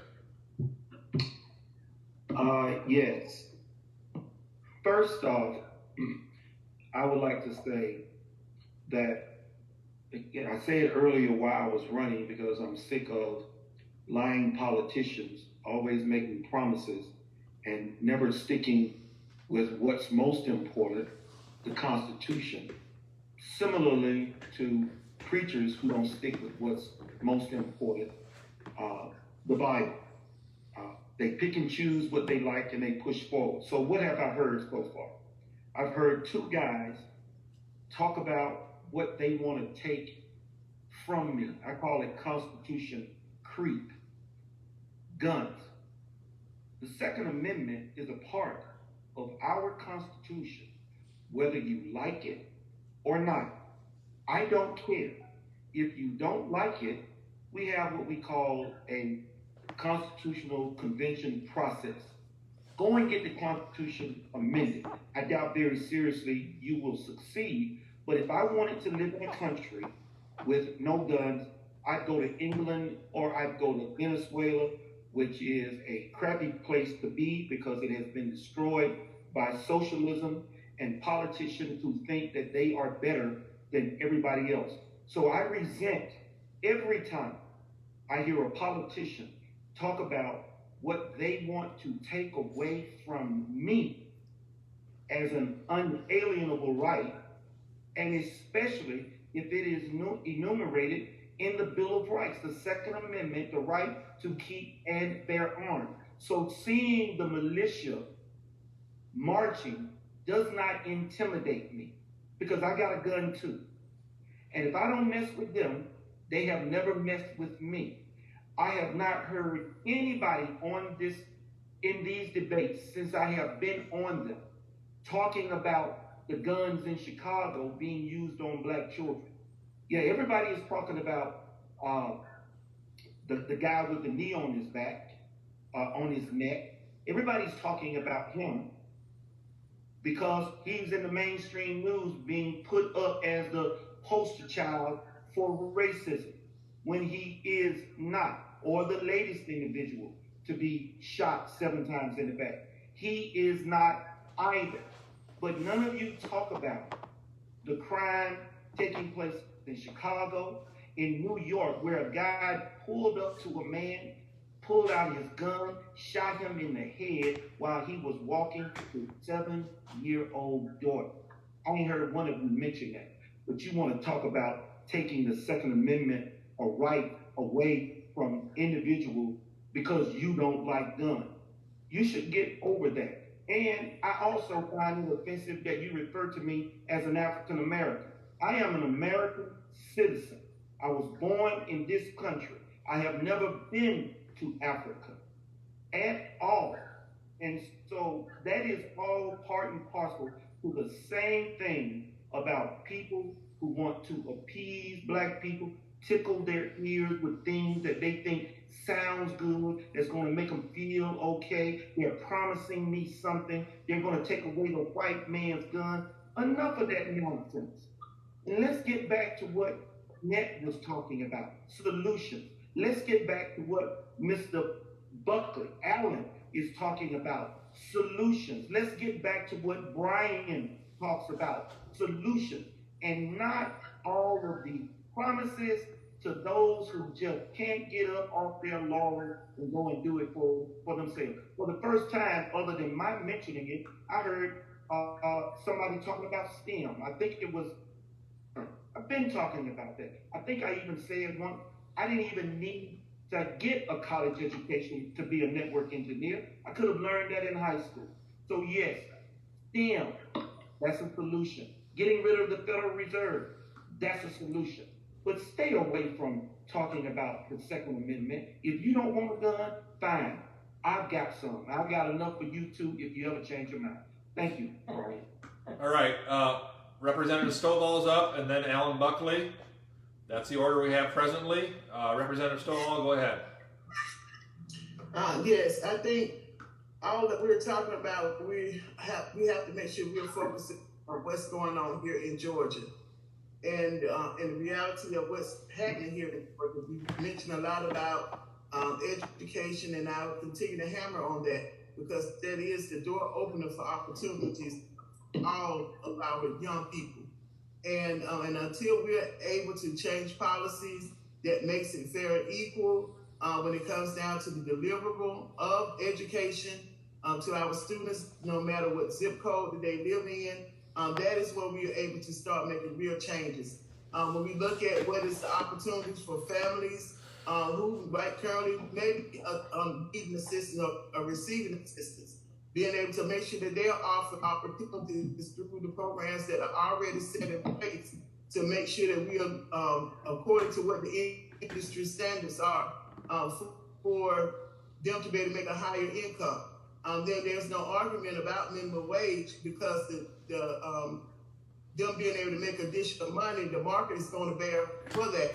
Yes. First off, I would like to say that, again, I said earlier why I was running, because I'm sick of lying politicians always making promises and never sticking with what's most important, the Constitution. Similarly to preachers who don't stick with what's most important, the Bible. They pick and choose what they like and they push forward. So what have I heard so far? I've heard two guys talk about what they want to take from me. I call it Constitution creep. Guns. The Second Amendment is a part of our Constitution, whether you like it or not. I don't care. If you don't like it, we have what we call a constitutional convention process. Go and get the Constitution amended. I doubt very seriously you will succeed, but if I wanted to live in a country with no guns, I'd go to England or I'd go to Venezuela, which is a crappy place to be because it has been destroyed by socialism and politicians who think that they are better than everybody else. So I resent every time I hear a politician talk about what they want to take away from me as an unalienable right, and especially if it is enumerated in the Bill of Rights, the Second Amendment, the right to keep and bear arms. So seeing the militia marching does not intimidate me, because I got a gun too. And if I don't mess with them, they have never messed with me. I have not heard anybody in these debates since I have been on them talking about the guns in Chicago being used on Black children. Yeah, everybody is talking about the guy with the knee on his back, on his neck. Everybody's talking about him because he's in the mainstream news being put up as the poster child for racism when he is not, or the latest individual to be shot 7 times in the back. He is not either. But none of you talk about the crime taking place in Chicago, in New York, where a guy pulled up to a man, pulled out his gun, shot him in the head while he was walking his 7-year-old daughter. I ain't heard one of you mention that. But you want to talk about taking the Second Amendment or right away from individuals because you don't like guns. You should get over that. And I also find it offensive that you refer to me as an African American. I am an American citizen. I was born in this country. I have never been to Africa at all. And so that is all part and parcel to the same thing about people who want to appease black people, tickle their ears with things that they think sounds good, that's going to make them feel okay. They're promising me something. They're going to take away the white man's gun. Enough of that nonsense. And let's get back to what Net was talking about, solutions. Let's get back to what Mr. Buckley, Allen, is talking about, solutions. Let's get back to what Brian talks about, solutions, and not all of the promises to those who just can't get up off their laurels and go and do it for themselves. For the first time, other than my mentioning it, I heard somebody talking about STEM. I think it was, I've been talking about that. I think I even said one, I didn't even need to get a college education to be a network engineer. I could have learned that in high school. So yes, STEM, that's a solution. Getting rid of the Federal Reserve, that's a solution. But stay away from talking about the Second Amendment. If you don't want a gun, fine. I've got some. I've got enough for you too if you ever change your mind. Thank you, Brian. All right, Representative Stovall's up, and then Alan Buckley. That's the order we have presently. Representative Stovall, go ahead. Yes, I think all that we're talking about, we have to make sure we're focusing on what's going on here in Georgia. And the reality of what's happening here in Georgia. We mentioned a lot about education, and I'll continue to hammer on that because that is the door opener for opportunities all of our young people. And until we're able to change policies that makes it fair and equal when it comes down to the deliverable of education to our students, no matter what zip code that they live in, that is where we are able to start making real changes. When we look at what is the opportunities for families who right currently may be needing assistance or receiving assistance, being able to make sure that they are offered opportunities through the programs that are already set in place to make sure that we are, according to what the industry standards are, for them to be able to make a higher income. Then there's no argument about minimum wage because them being able to make additional money, the market is going to bear for that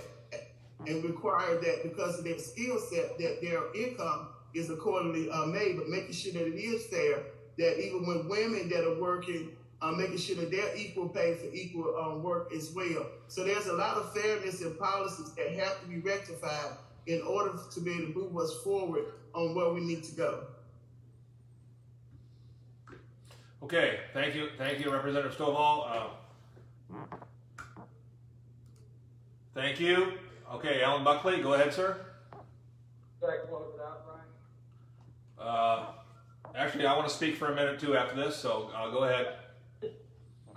and require that because of their skill set, that their income is accordingly made, but making sure that it is fair, that even when women that are working, making sure that they're equal pay for equal work as well. So there's a lot of fairness in policies that have to be rectified in order to be able to move us forward on where we need to go. Okay, thank you, Representative Stovall. Thank you. Okay, Alan Buckley, go ahead, sir. Should I close it out, Brian? Actually, I want to speak for a minute too after this, so go ahead.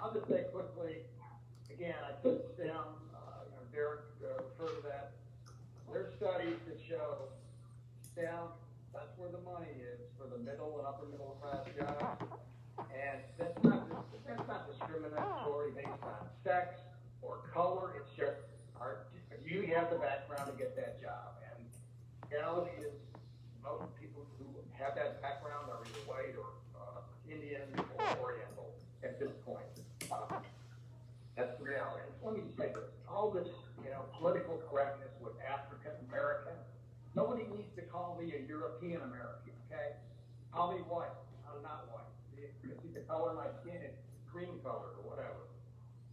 I'll just say quickly, again, I took STEM, Derek referred to that. There's studies that show STEM, that's where the money is for the middle and upper middle class jobs. And that's not discriminatory based on sex or color. It's just, you have the background to get that job. And the reality is, most people who have that background are either white or Indian or Oriental at this point. That's the reality. Let me say this: all this, political correctness with African American. Nobody needs to call me a European American. Okay, call me white. I'm not white. Because the color of my skin is cream colored or whatever.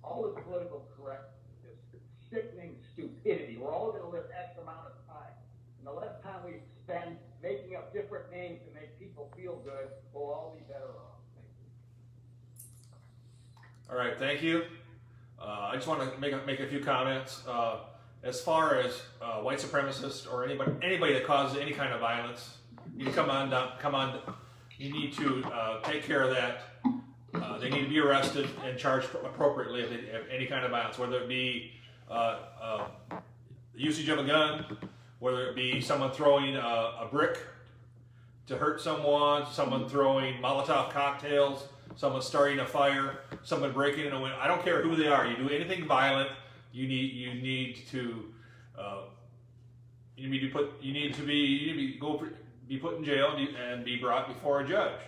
All this political correctness is sickening stupidity. We're all going to live X amount of time. And the less time we spend making up different names to make people feel good, we'll all be better off. Thank you. All right, thank you. I just want to make a few comments. As far as white supremacists or anybody that causes any kind of violence, you need to come on. You need to take care of that. They need to be arrested and charged appropriately if they have any kind of violence, whether it be usage of a gun, whether it be someone throwing a brick to hurt someone throwing Molotov cocktails, someone starting a fire, someone breaking in a window. I don't care who they are. You do anything violent, you need to be put in jail and be brought before a judge.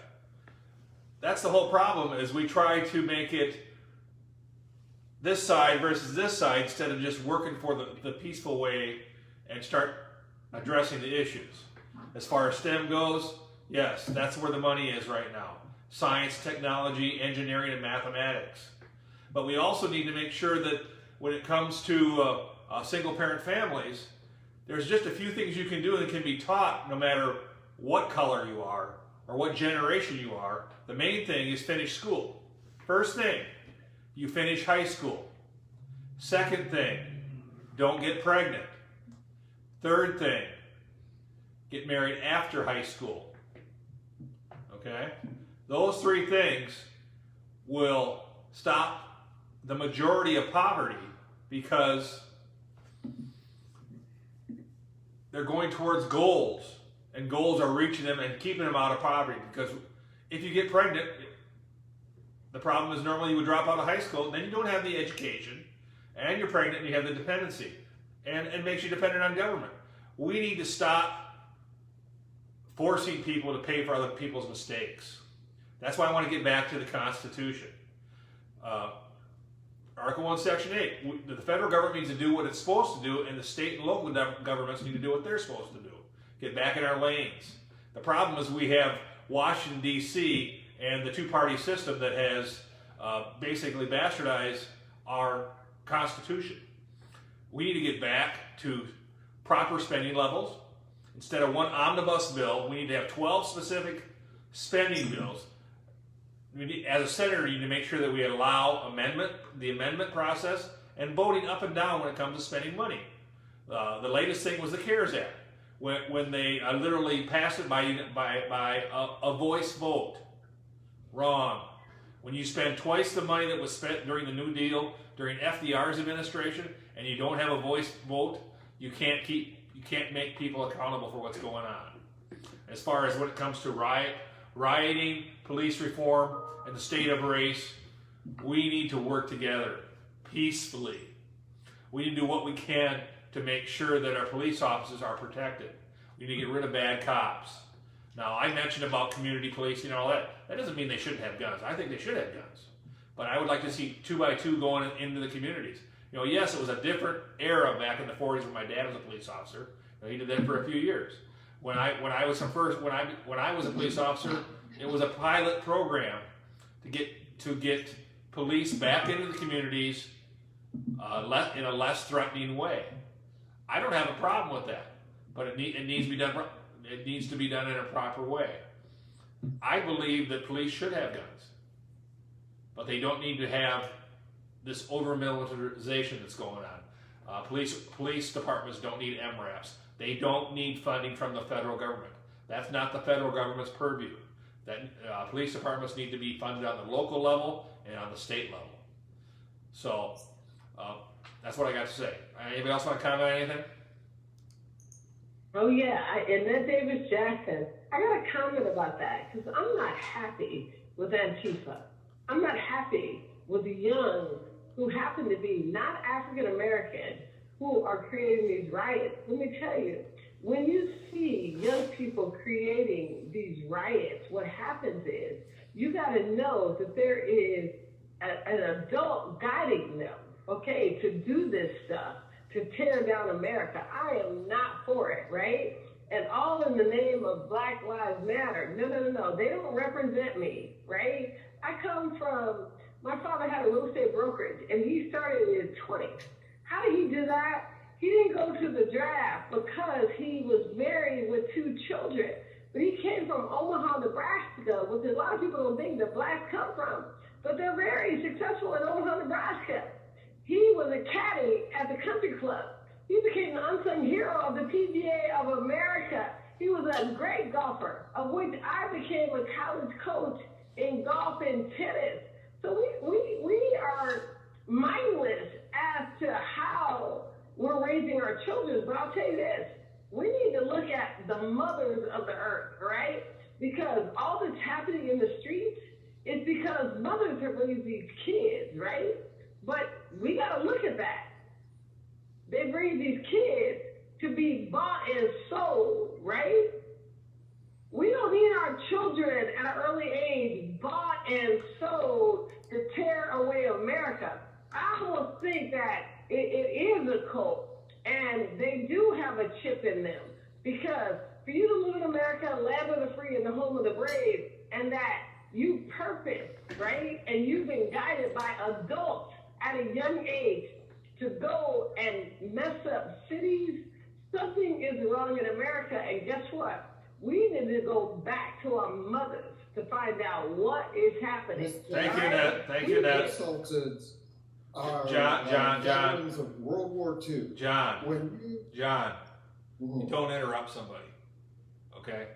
That's the whole problem, is we try to make it this side versus this side instead of just working for the peaceful way and start addressing the issues. As far as STEM goes, yes, that's where the money is right now. Science, technology, engineering, and mathematics. But we also need to make sure that when it comes to single-parent families, there's just a few things you can do that can be taught no matter what color you are or what generation you are. The main thing is finish school. First thing, you finish high school. Second thing, don't get pregnant. Third thing, get married after high school. Okay? Those three things will stop the majority of poverty because they're going towards goals, and goals are reaching them and keeping them out of poverty. Because if you get pregnant, the problem is normally you would drop out of high school, then you don't have the education, and you're pregnant and you have the dependency, and it makes you dependent on government. We need to stop forcing people to pay for other people's mistakes. That's why I want to get back to the Constitution. Article 1, Section 8, the federal government needs to do what it's supposed to do, and the state and local governments need to do what they're supposed to do. Get back in our lanes. The problem is we have Washington, D.C., and the two-party system that has basically bastardized our Constitution. We need to get back to proper spending levels. Instead of one omnibus bill, we need to have 12 specific spending bills. As a senator, you need to make sure that we allow the amendment process, and voting up and down when it comes to spending money. The latest thing was the CARES Act, when they literally passed it by a voice vote. Wrong. When you spend twice the money that was spent during the New Deal, during FDR's administration, and you don't have a voice vote, you can't make people accountable for what's going on. As far as when it comes to rioting, police reform, and the state of race, we need to work together peacefully. We need to do what we can to make sure that our police officers are protected. We need to get rid of bad cops. Now, I mentioned about community policing and all that. That doesn't mean they shouldn't have guns. I think they should have guns. But I would like to see 2x2 going into the communities. Yes, it was a different era back in the 40s when my dad was a police officer. He did that for a few years. When I was a police officer, it was a pilot program to get police back into the communities in a less threatening way. I don't have a problem with that, but it needs to be done. It needs to be done in a proper way. I believe that police should have guns, but they don't need to have this over-militarization that's going on. Police departments don't need MRAPs. They don't need funding from the federal government. That's not the federal government's purview. Police departments need to be funded on the local level and on the state level. So that's what I got to say. Anybody else want to comment on anything? Oh yeah, and that Davis Jackson, I got a comment about that because I'm not happy with Antifa. I'm not happy with the young who happen to be not African American who are creating these riots. Let me tell you, when you see young people creating these riots, what happens is you got to know that there is an adult guiding them, okay, to do this stuff, to tear down America. I am not for it, right? And all in the name of Black Lives Matter. No. They don't represent me, right? My father had a real estate brokerage, and he started in his 20s. How did he do that? He didn't go to the draft because he was married with 2 children. But he came from Omaha, Nebraska, which a lot of people don't think that blacks come from. But they're very successful in Omaha, Nebraska. He was a caddy at the country club. He became the unsung hero of the PGA of America. He was a great golfer, of which I became a college coach in golf and tennis. So we are mindless as to how we're raising our children. But I'll tell you this, we need to look at the mothers of the earth, right? Because all that's happening in the streets is because mothers have raised these kids, right? But we got to look at that. They raise these kids to be bought and sold, right? We don't need our children at an early age bought and sold to tear away America. I almost think that it is a cult, and they do have a chip in them, because for you to live in America, land of the free and the home of the brave, and that you purpose, right? And you've been guided by adults at a young age to go and mess up cities, something is wrong in America. And guess what? We need to go back to our mothers to find out what is happening. Thank you, right? Ned. Thank you, Ned. Insulted our John. veterans of World War II. John, When you, John, Mhm. you don't interrupt somebody. Okay?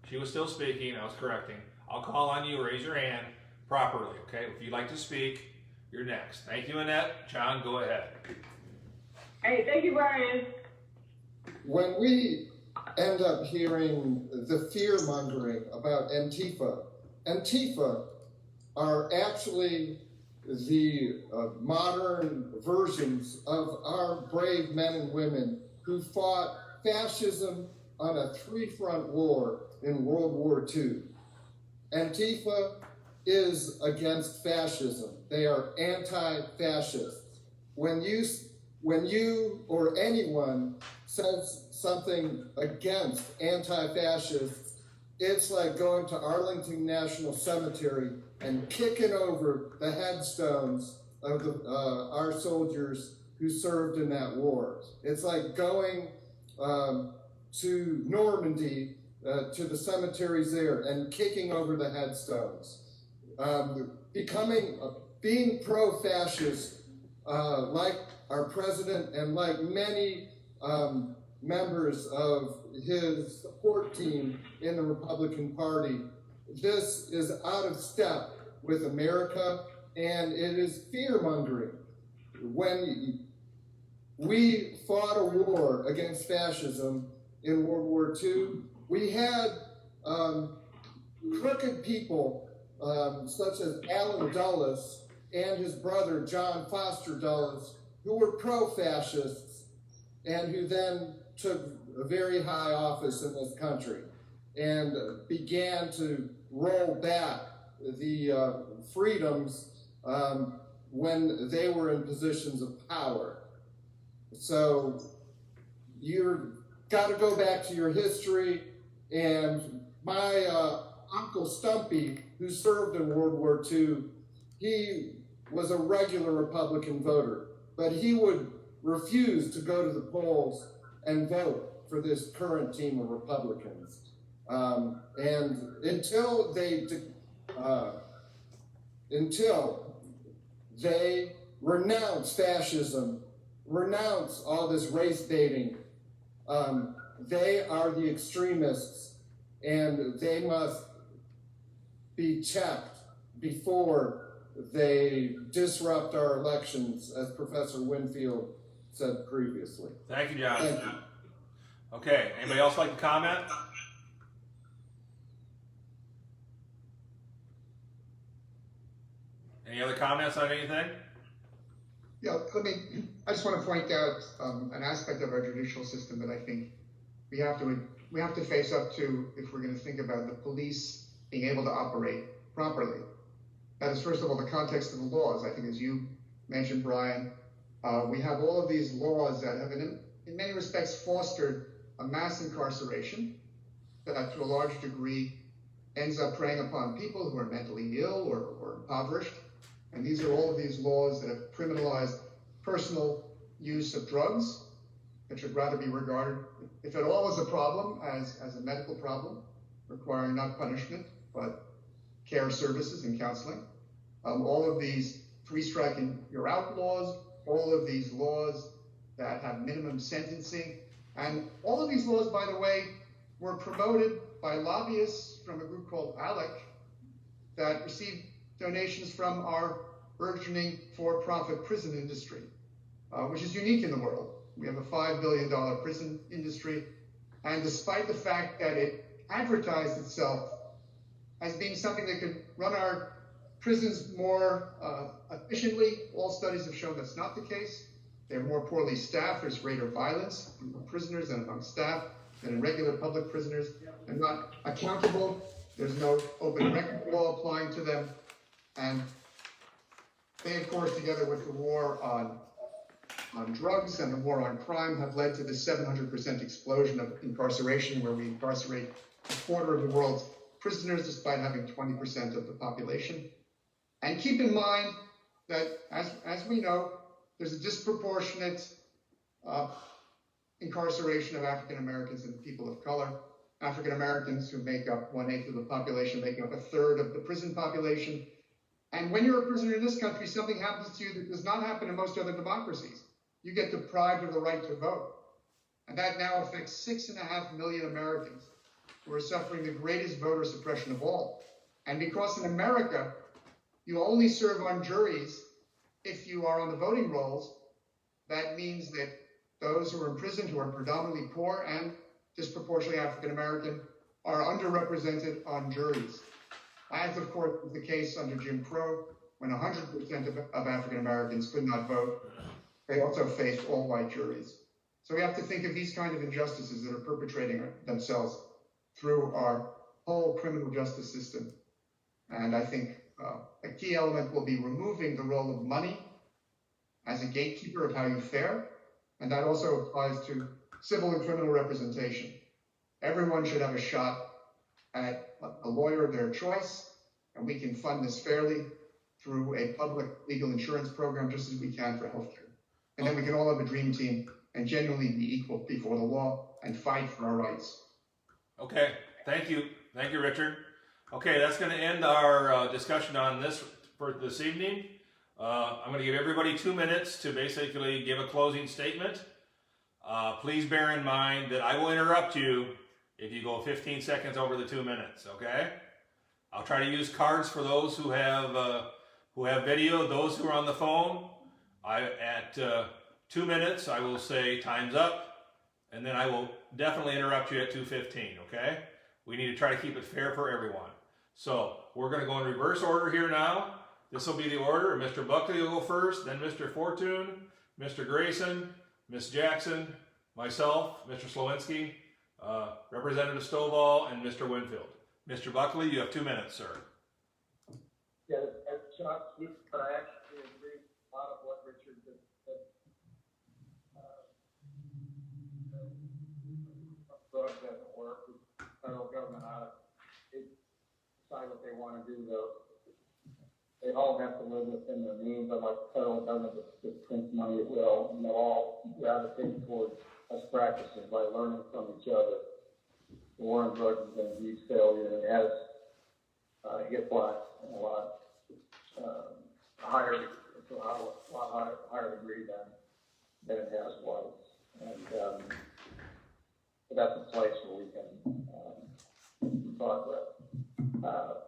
She was still speaking. I was correcting. I'll call on you. Raise your hand properly. Okay? If you'd like to speak, you're next. Thank you, Annette. John, go ahead. Hey, thank you, Brian. when we end up hearing the fear mongering about Antifa are actually the modern versions of our brave men and women who fought fascism on a three-front war in World War II. Antifa is against fascism. They are anti-fascists. When you or anyone says something against anti-fascists, it's like going to Arlington National Cemetery and kicking over the headstones of our soldiers who served in that war. It's like going to Normandy, to the cemeteries there, and kicking over the headstones. Being pro-fascist, like our president and like many members of his support team in the Republican Party, this is out of step with America, and it is fear-mongering. When we fought a war against fascism in World War II, we had crooked people such as Alan Dulles and his brother John Foster Dulles, who were pro-fascists and who then took a very high office in this country and began to roll back the freedoms when they were in positions of power. So you've got to go back to your history. And my Uncle Stumpy, who served in World War II, he was a regular Republican voter, but he would refuse to go to the polls and vote for this current team of Republicans. And until they renounce fascism, renounce all this race baiting, they are the extremists, and they must be checked before they disrupt our elections, as Professor Winfield said previously. Thank you, John. Thank you. Okay, anybody else like to comment? Any other comments on anything? Yeah, I just want to point out an aspect of our judicial system that I think we have to face up to if we're going to think about the police being able to operate properly. That is, first of all, the context of the laws. I think, as you mentioned, Brian, we have all of these laws that have, in many respects, fostered a mass incarceration that, to a large degree, ends up preying upon people who are mentally ill or impoverished. And these are all of these laws that have criminalized personal use of drugs that should rather be regarded, if at all, as a problem, as a medical problem, requiring not punishment, but care services and counseling. All of these three-strike and you're out laws, all of these laws that have minimum sentencing. And all of these laws, by the way, were promoted by lobbyists from a group called ALEC that received donations from our burgeoning for-profit prison industry, which is unique in the world. We have a $5 billion prison industry, and despite the fact that it advertised itself as being something that could run our prisons more efficiently, all studies have shown that's not the case. They're more poorly staffed. There's greater violence among prisoners and among staff than in regular public prisoners. They're not accountable. There's no open record law applying to them. And they, of course, together with the war on drugs and the war on crime, have led to the 700% explosion of incarceration, where we incarcerate a quarter of the world's prisoners despite having 20% of the population. And keep in mind that, as we know, there's a disproportionate incarceration of African Americans and people of color. African Americans, who make up 1/8 of the population, making up 1/3 of the prison population. And when you're a prisoner in this country, something happens to you that does not happen in most other democracies. You get deprived of the right to vote. And that now affects 6.5 million Americans who are suffering the greatest voter suppression of all. And because in America, you only serve on juries if you are on the voting rolls, that means that those who are imprisoned, who are predominantly poor and disproportionately African American, are underrepresented on juries. As, of course, was the case under Jim Crow, when 100% of African Americans could not vote. They also faced all-white juries. So we have to think of these kind of injustices that are perpetrating themselves through our whole criminal justice system. And I think a key element will be removing the role of money as a gatekeeper of how you fare. And that also applies to civil and criminal representation. Everyone should have a shot at a lawyer of their choice, and we can fund this fairly through a public legal insurance program, just as we can for healthcare. And then we can all have a dream team and genuinely be equal before the law and fight for our rights. Okay, thank you. Thank you, Richard. Okay, that's going to end our discussion on this for this evening. I'm going to give everybody 2 minutes to basically give a closing statement. Please bear in mind that I will interrupt you if you go 15 seconds over the 2 minutes, okay? I'll try to use cards for those who have video. Those who are on the phone, at 2 minutes, I will say time's up, and then I will definitely interrupt you at 2:15, okay? We need to try to keep it fair for everyone. So we're going to go in reverse order here now. This will be the order. Mr. Buckley will go first, then Mr. Fortune, Mr. Grayson, Ms. Jackson, myself, Mr. Slowinski, Representative Stovall, and Mr. Winfield. Mr. Buckley, you have 2 minutes, sir. Yeah, as Chuck, I actually agree with a lot of what Richard just said. Drug doesn't work. The federal government ought to decide what they want to do, though. They all have to live within their means, unlike the federal government that prints money at will, and they'll all gravitate towards best practices by learning from each other. The war on drugs has been a huge failure, and it has hit blacks in a lot higher degree than it has whites. And but that's a place where we can talk about.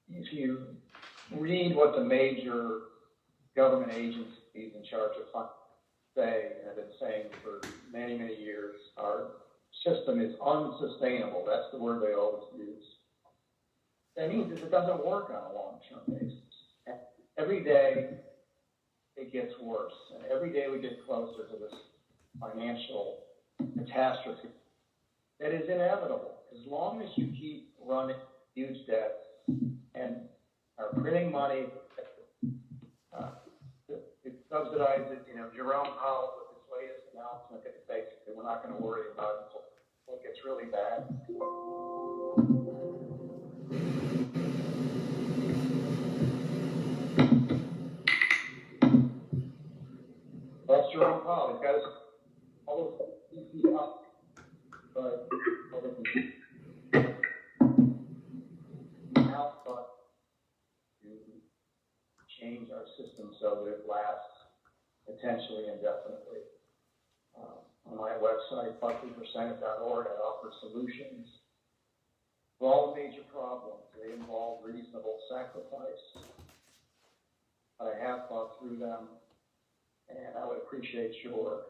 If you read what the major government agencies in charge of funding say, and have been saying for many, many years, our system is unsustainable. That's the word they always use. That means that it doesn't work on a long-term basis. Every day it gets worse, and every day we get closer to this financial catastrophe that is inevitable. As long as you keep running huge debts and are printing money, it subsidizes, Jerome Powell with his latest announcement that basically we're not going to worry about it until it gets really bad. That's Jerome Powell. He's got his all those easy up, but to change our system so that it lasts. potentially indefinitely. On my website, buckleyforsenate.org, I offer solutions for all major problems. They involve reasonable sacrifice. But I have thought through them, and I would appreciate your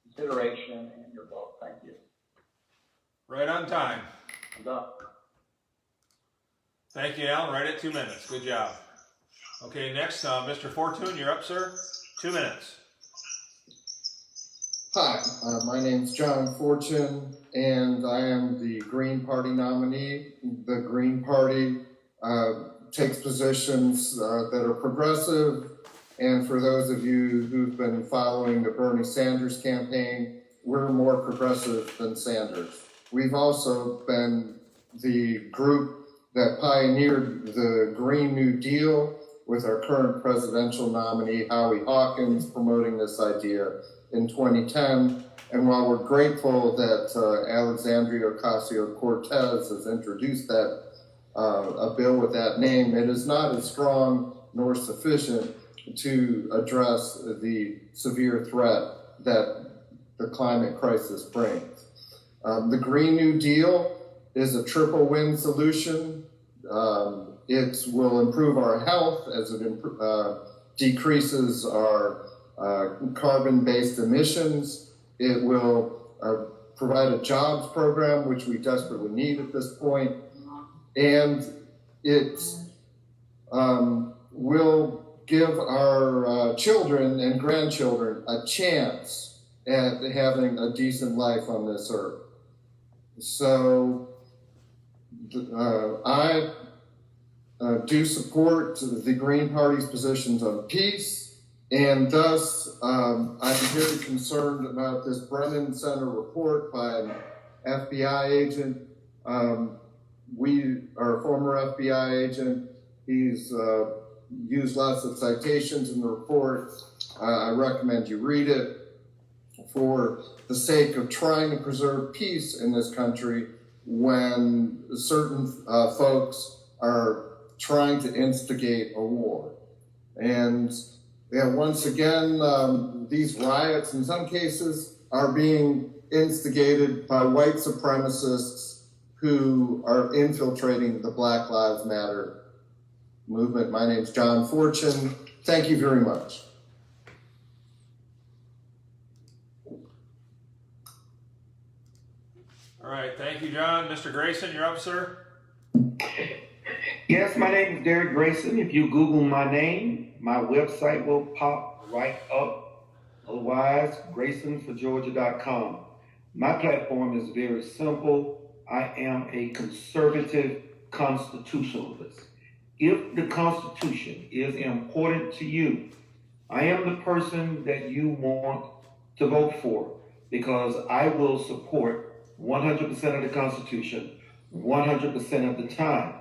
consideration and your vote. Thank you. Right on time. I'm done. Thank you, Alan. Right at 2 minutes. Good job. Okay, next, Mr. Fortune, you're up, sir. 2 minutes. Hi, my name's John Fortune, and I am the Green Party nominee. The Green Party takes positions that are progressive, and for those of you who've been following the Bernie Sanders campaign, we're more progressive than Sanders. We've also been the group that pioneered the Green New Deal with our current presidential nominee, Howie Hawkins, promoting this idea in 2010. And while we're grateful that Alexandria Ocasio-Cortez has introduced that a bill with that name, it is not as strong nor sufficient to address the severe threat that the climate crisis brings. The Green New Deal is a triple win solution. It will improve our health as it decreases our carbon-based emissions. It will provide a jobs program, which we desperately need at this point. And it will give our children and grandchildren a chance at having a decent life on this earth. So I do support the Green Party's positions on peace, and thus I'm very concerned about this Brennan Center report by an FBI agent. We are a former FBI agent. He's used lots of citations in the report. I recommend you read it for the sake of trying to preserve peace in this country when certain folks are trying to instigate a war. And once again, these riots in some cases are being instigated by white supremacists who are infiltrating the Black Lives Matter movement. My name's John Fortune. Thank you very much. All right, thank you, John. Mr. Grayson, you're up, sir. Yes, my name is Derek Grayson. If you Google my name, my website will pop right up. Otherwise, GraysonForGeorgia.com. My platform is very simple. I am a conservative constitutionalist. If the Constitution is important to you, I am the person that you want to vote for, because I will support 100% of the Constitution, 100% of the time.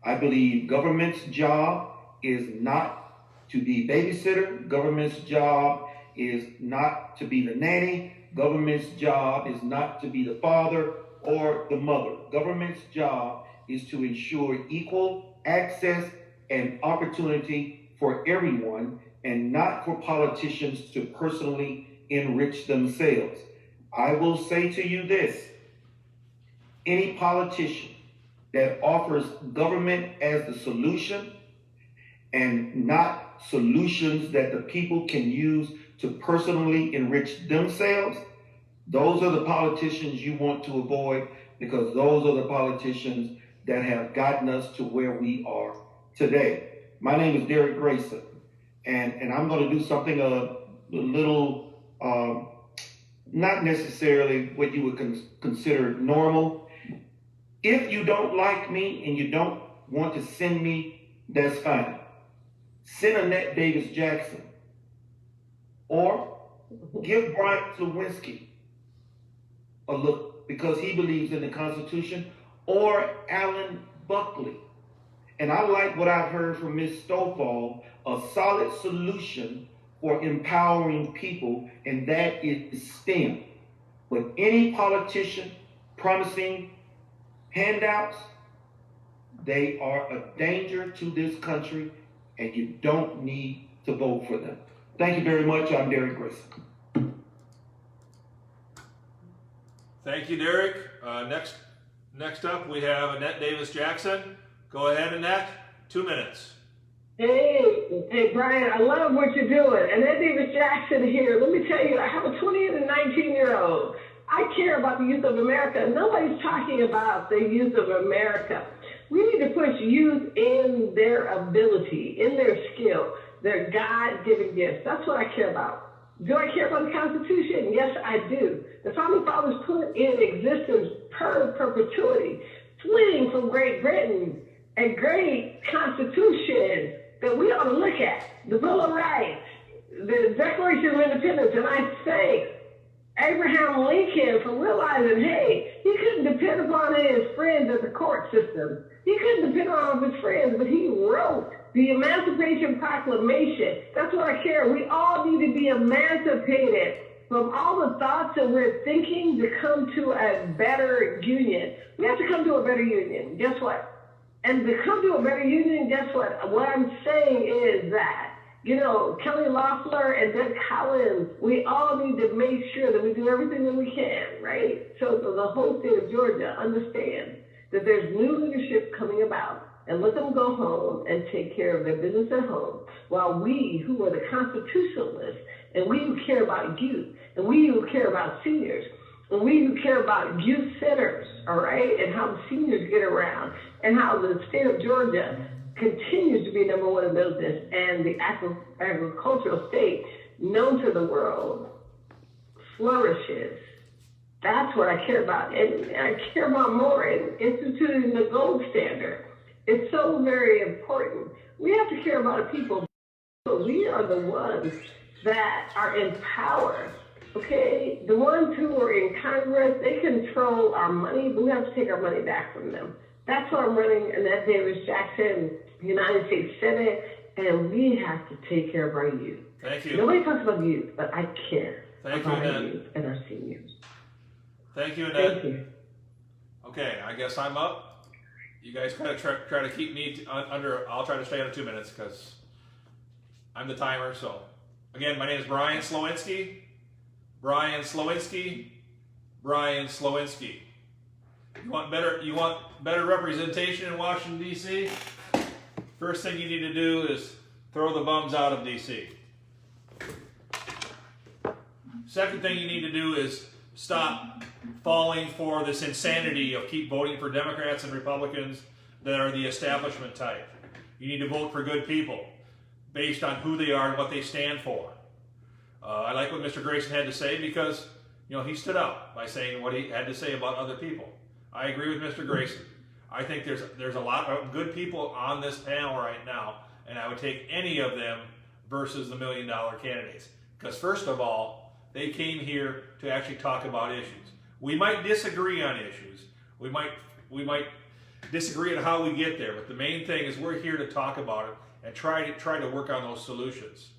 I believe government's job is not to be babysitter. Government's job is not to be the nanny. Government's job is not to be the father or the mother. Government's job is to ensure equal access and opportunity for everyone, and not for politicians to personally enrich themselves. I will say to you this: any politician that offers government as the solution and not solutions that the people can use to personally enrich themselves, those are the politicians you want to avoid, because those are the politicians that have gotten us to where we are today. My name is Derek Grayson, and I'm going to do something a little, not necessarily what you would consider normal. If you don't like me and you don't want to send me, that's fine. Send Annette Davis Jackson, or give Brian Lewinsky a look, because he believes in the Constitution, or Alan Buckley. And I like what I've heard from Ms. Stovall, a solid solution for empowering people, and that is STEM. But any politician promising handouts, they are a danger to this country, and you don't need to vote for them. Thank you very much. I'm Derek Grayson. Thank you, Derek. Next up, we have Annette Davis-Jackson. Go ahead, Annette. 2 minutes. Hey, Brian, I love what you're doing. And Ed Davis Jackson here. Let me tell you, I have a 20 and a 19-year-old. I care about the youth of America. Nobody's talking about the youth of America. We need to push youth in their ability, in their skill, their God-given gifts. That's what I care about. Do I care about the Constitution? Yes, I do. The Founding Fathers put in existence per perpetuity, fleeing from Great Britain, a great Constitution that we ought to look at. The Bill of Rights, the Declaration of Independence, and I thank Abraham Lincoln for realizing, hey, he couldn't depend upon his friends at the court system. He couldn't depend on his friends, but he wrote the Emancipation Proclamation. That's what I care. We all need to be emancipated from all the thoughts that we're thinking to come to a better union. We have to come to a better union. Guess what? And to come to a better union, guess what? What I'm saying is that, you know, Kelly Loeffler and Doug Collins, we all need to make sure that we do everything that we can, right? So the whole state of Georgia understands that there's new leadership coming about, and let them go home and take care of their business at home, while we who are the constitutionalists, and we who care about youth, and we who care about seniors, and we who care about youth centers, all right, and how the seniors get around, and how the state of Georgia continues to be number one in business, and the agricultural state known to the world flourishes. That's what I care about. And I care about more in instituting the gold standard. It's so very important. We have to care about the people. We are the ones that are in power. Okay? The ones who are in Congress, they control our money, but we have to take our money back from them. That's why I'm running Annette Davis-Jackson, United States Senate, and we have to take care of our youth. Thank you. Nobody talks about youth, but I care Thank about you, our Annette. youth and our seniors. Thank you, Annette. Thank you. Okay, I guess I'm up. You guys kind of try to keep me under. I'll try to stay under 2 minutes because I'm the timer. So, again, my name is Brian Slowinski. Brian Slowinski. Brian Slowinski. You want better representation in Washington, D.C.? First thing you need to do is throw the bums out of D.C. Second thing you need to do is stop falling for this insanity of keep voting for Democrats and Republicans that are the establishment type. You need to vote for good people based on who they are and what they stand for. I like what Mr. Grayson had to say because, you know, he stood up by saying what he had to say about other people. I agree with Mr. Grayson. I think there's a lot of good people on this panel right now, and I would take any of them versus the $1 million candidates. Because first of all, they came here to actually talk about issues. We might disagree on issues. We might disagree on how we get there, but the main thing is we're here to talk about it and try to work on those solutions.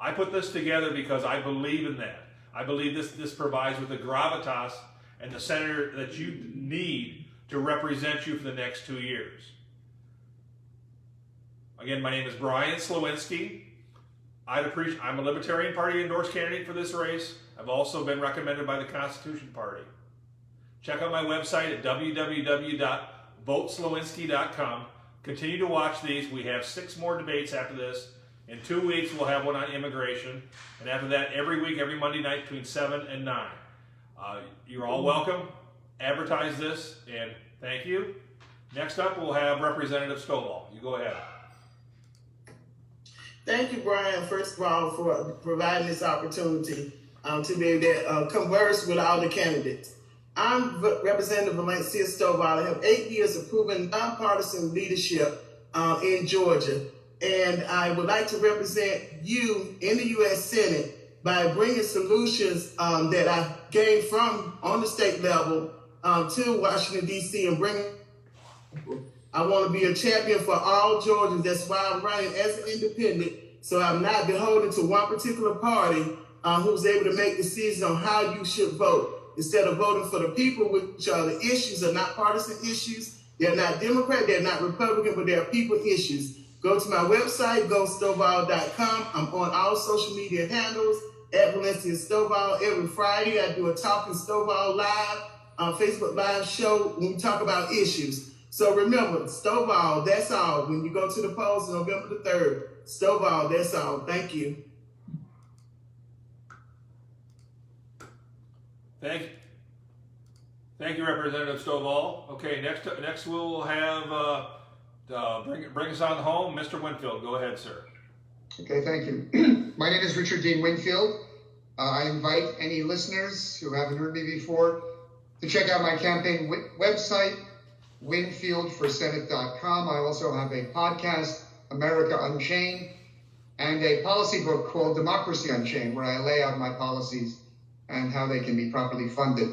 I put this together because I believe in that. I believe this provides with the gravitas and the senator that you need to represent you for the next 2 years. Again, my name is Brian Slowinski. I'm a Libertarian Party endorsed candidate for this race. I've also been recommended by the Constitution Party. Check out my website at www.voteslowinski.com. Continue to watch these. We have 6 more debates after this. In 2 weeks, we'll have one on immigration. And after that, every week, every Monday night between 7 and 9. You're all welcome. Advertise this, and thank you. Next up, we'll have Representative Stovall. You go ahead. Thank you, Brian, first of all, for providing this opportunity to be able to converse with all the candidates. I'm Representative Valencia Stovall. I have 8 years of proven nonpartisan leadership in Georgia, and I would like to represent you in the U.S. Senate by bringing solutions that I gained from on the state level to Washington, D.C. and bringing. I want to be a champion for all Georgians. That's why I'm running as an independent, so I'm not beholden to one particular party who's able to make decisions on how you should vote. Instead of voting for the people, which are the issues are not partisan issues. They're not Democrat, they're not Republican, but they're people issues. Go to my website, gostovall.com. I'm on all social media handles at Valencia Stovall. Every Friday, I do a Talking Stovall live on Facebook Live show when we talk about issues. So remember, Stovall, that's all. When you go to the polls November the 3rd, Stovall, that's all. Thank you. Thank you, Representative Stovall. Okay, next we'll have bring us on home, Mr. Winfield. Go ahead, sir. Okay, thank you. My name is Richard Dean Winfield. I invite any listeners who haven't heard me before to check out my campaign website, winfieldforsenate.com. I also have a podcast, America Unchained, and a policy book called Democracy Unchained, where I lay out my policies and how they can be properly funded.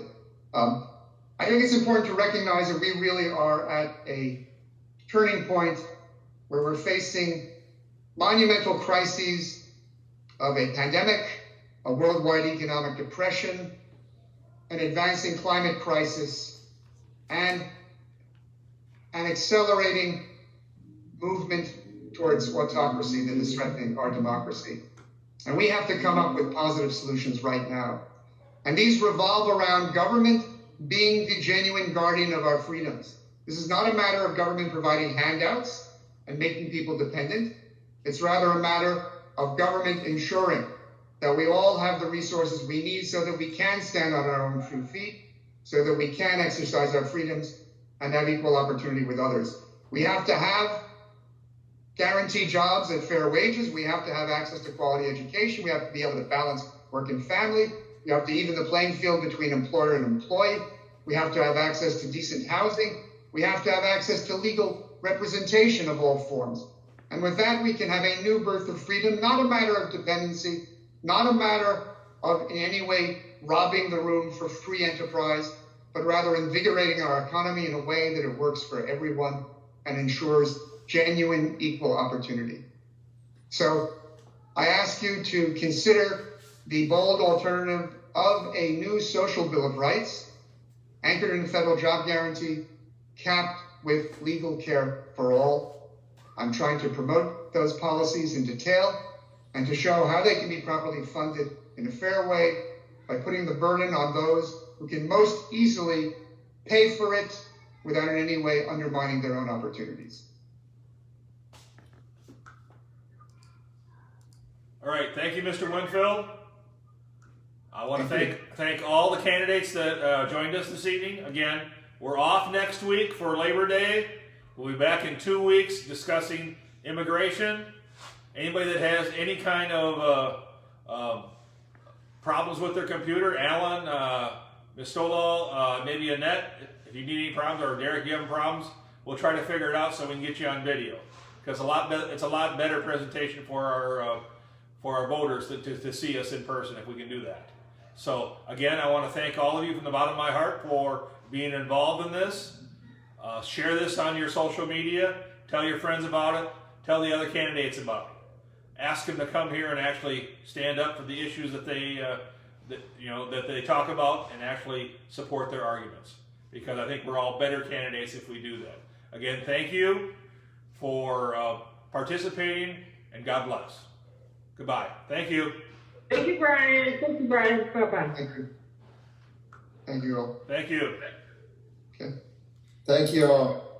I think it's important to recognize that we really are at a turning point where we're facing monumental crises of a pandemic, a worldwide economic depression, an advancing climate crisis, and an accelerating movement towards autocracy that is threatening our democracy. And we have to come up with positive solutions right now. And these revolve around government being the genuine guardian of our freedoms. This is not a matter of government providing handouts and making people dependent. It's rather a matter of government ensuring that we all have the resources we need so that we can stand on our own 2 feet, so that we can exercise our freedoms and have equal opportunity with others. We have to have guaranteed jobs at fair wages. We have to have access to quality education. We have to be able to balance work and family. We have to even the playing field between employer and employee. We have to have access to decent housing. We have to have access to legal representation of all forms. And with that, we can have a new birth of freedom, not a matter of dependency, not a matter of in any way robbing the room for free enterprise, but rather invigorating our economy in a way that it works for everyone and ensures genuine equal opportunity. So I ask you to consider the bold alternative of a new social bill of rights, anchored in a federal job guarantee, capped with legal care for all. I'm trying to promote those policies in detail and to show how they can be properly funded in a fair way by putting the burden on those who can most easily pay for it without in any way undermining their own opportunities. All right, thank you, Mr. Winfield. I want to thank all the candidates that joined us this evening. Again, we're off next week for Labor Day. We'll be back in 2 weeks discussing immigration. Anybody that has any kind of problems with their computer, Alan, Ms. Stovall, maybe Annette, if you need any problems, or Derek, you have problems, we'll try to figure it out so we can get you on video. Because it's a lot better presentation for our voters to see us in person if we can do that. So again, I want to thank all of you from the bottom of my heart for being involved in this. Share this on your social media. Tell your friends about it. Tell the other candidates about it. Ask them to come here and actually stand up for the issues that they talk about and actually support their arguments. Because I think we're all better candidates if we do that. Again, thank you for participating, and God bless. Goodbye. Thank you. Thank you, Brian. Thank you, Brian. Bye-bye. Thank you. Thank you all. Thank you. Okay. Thank you all.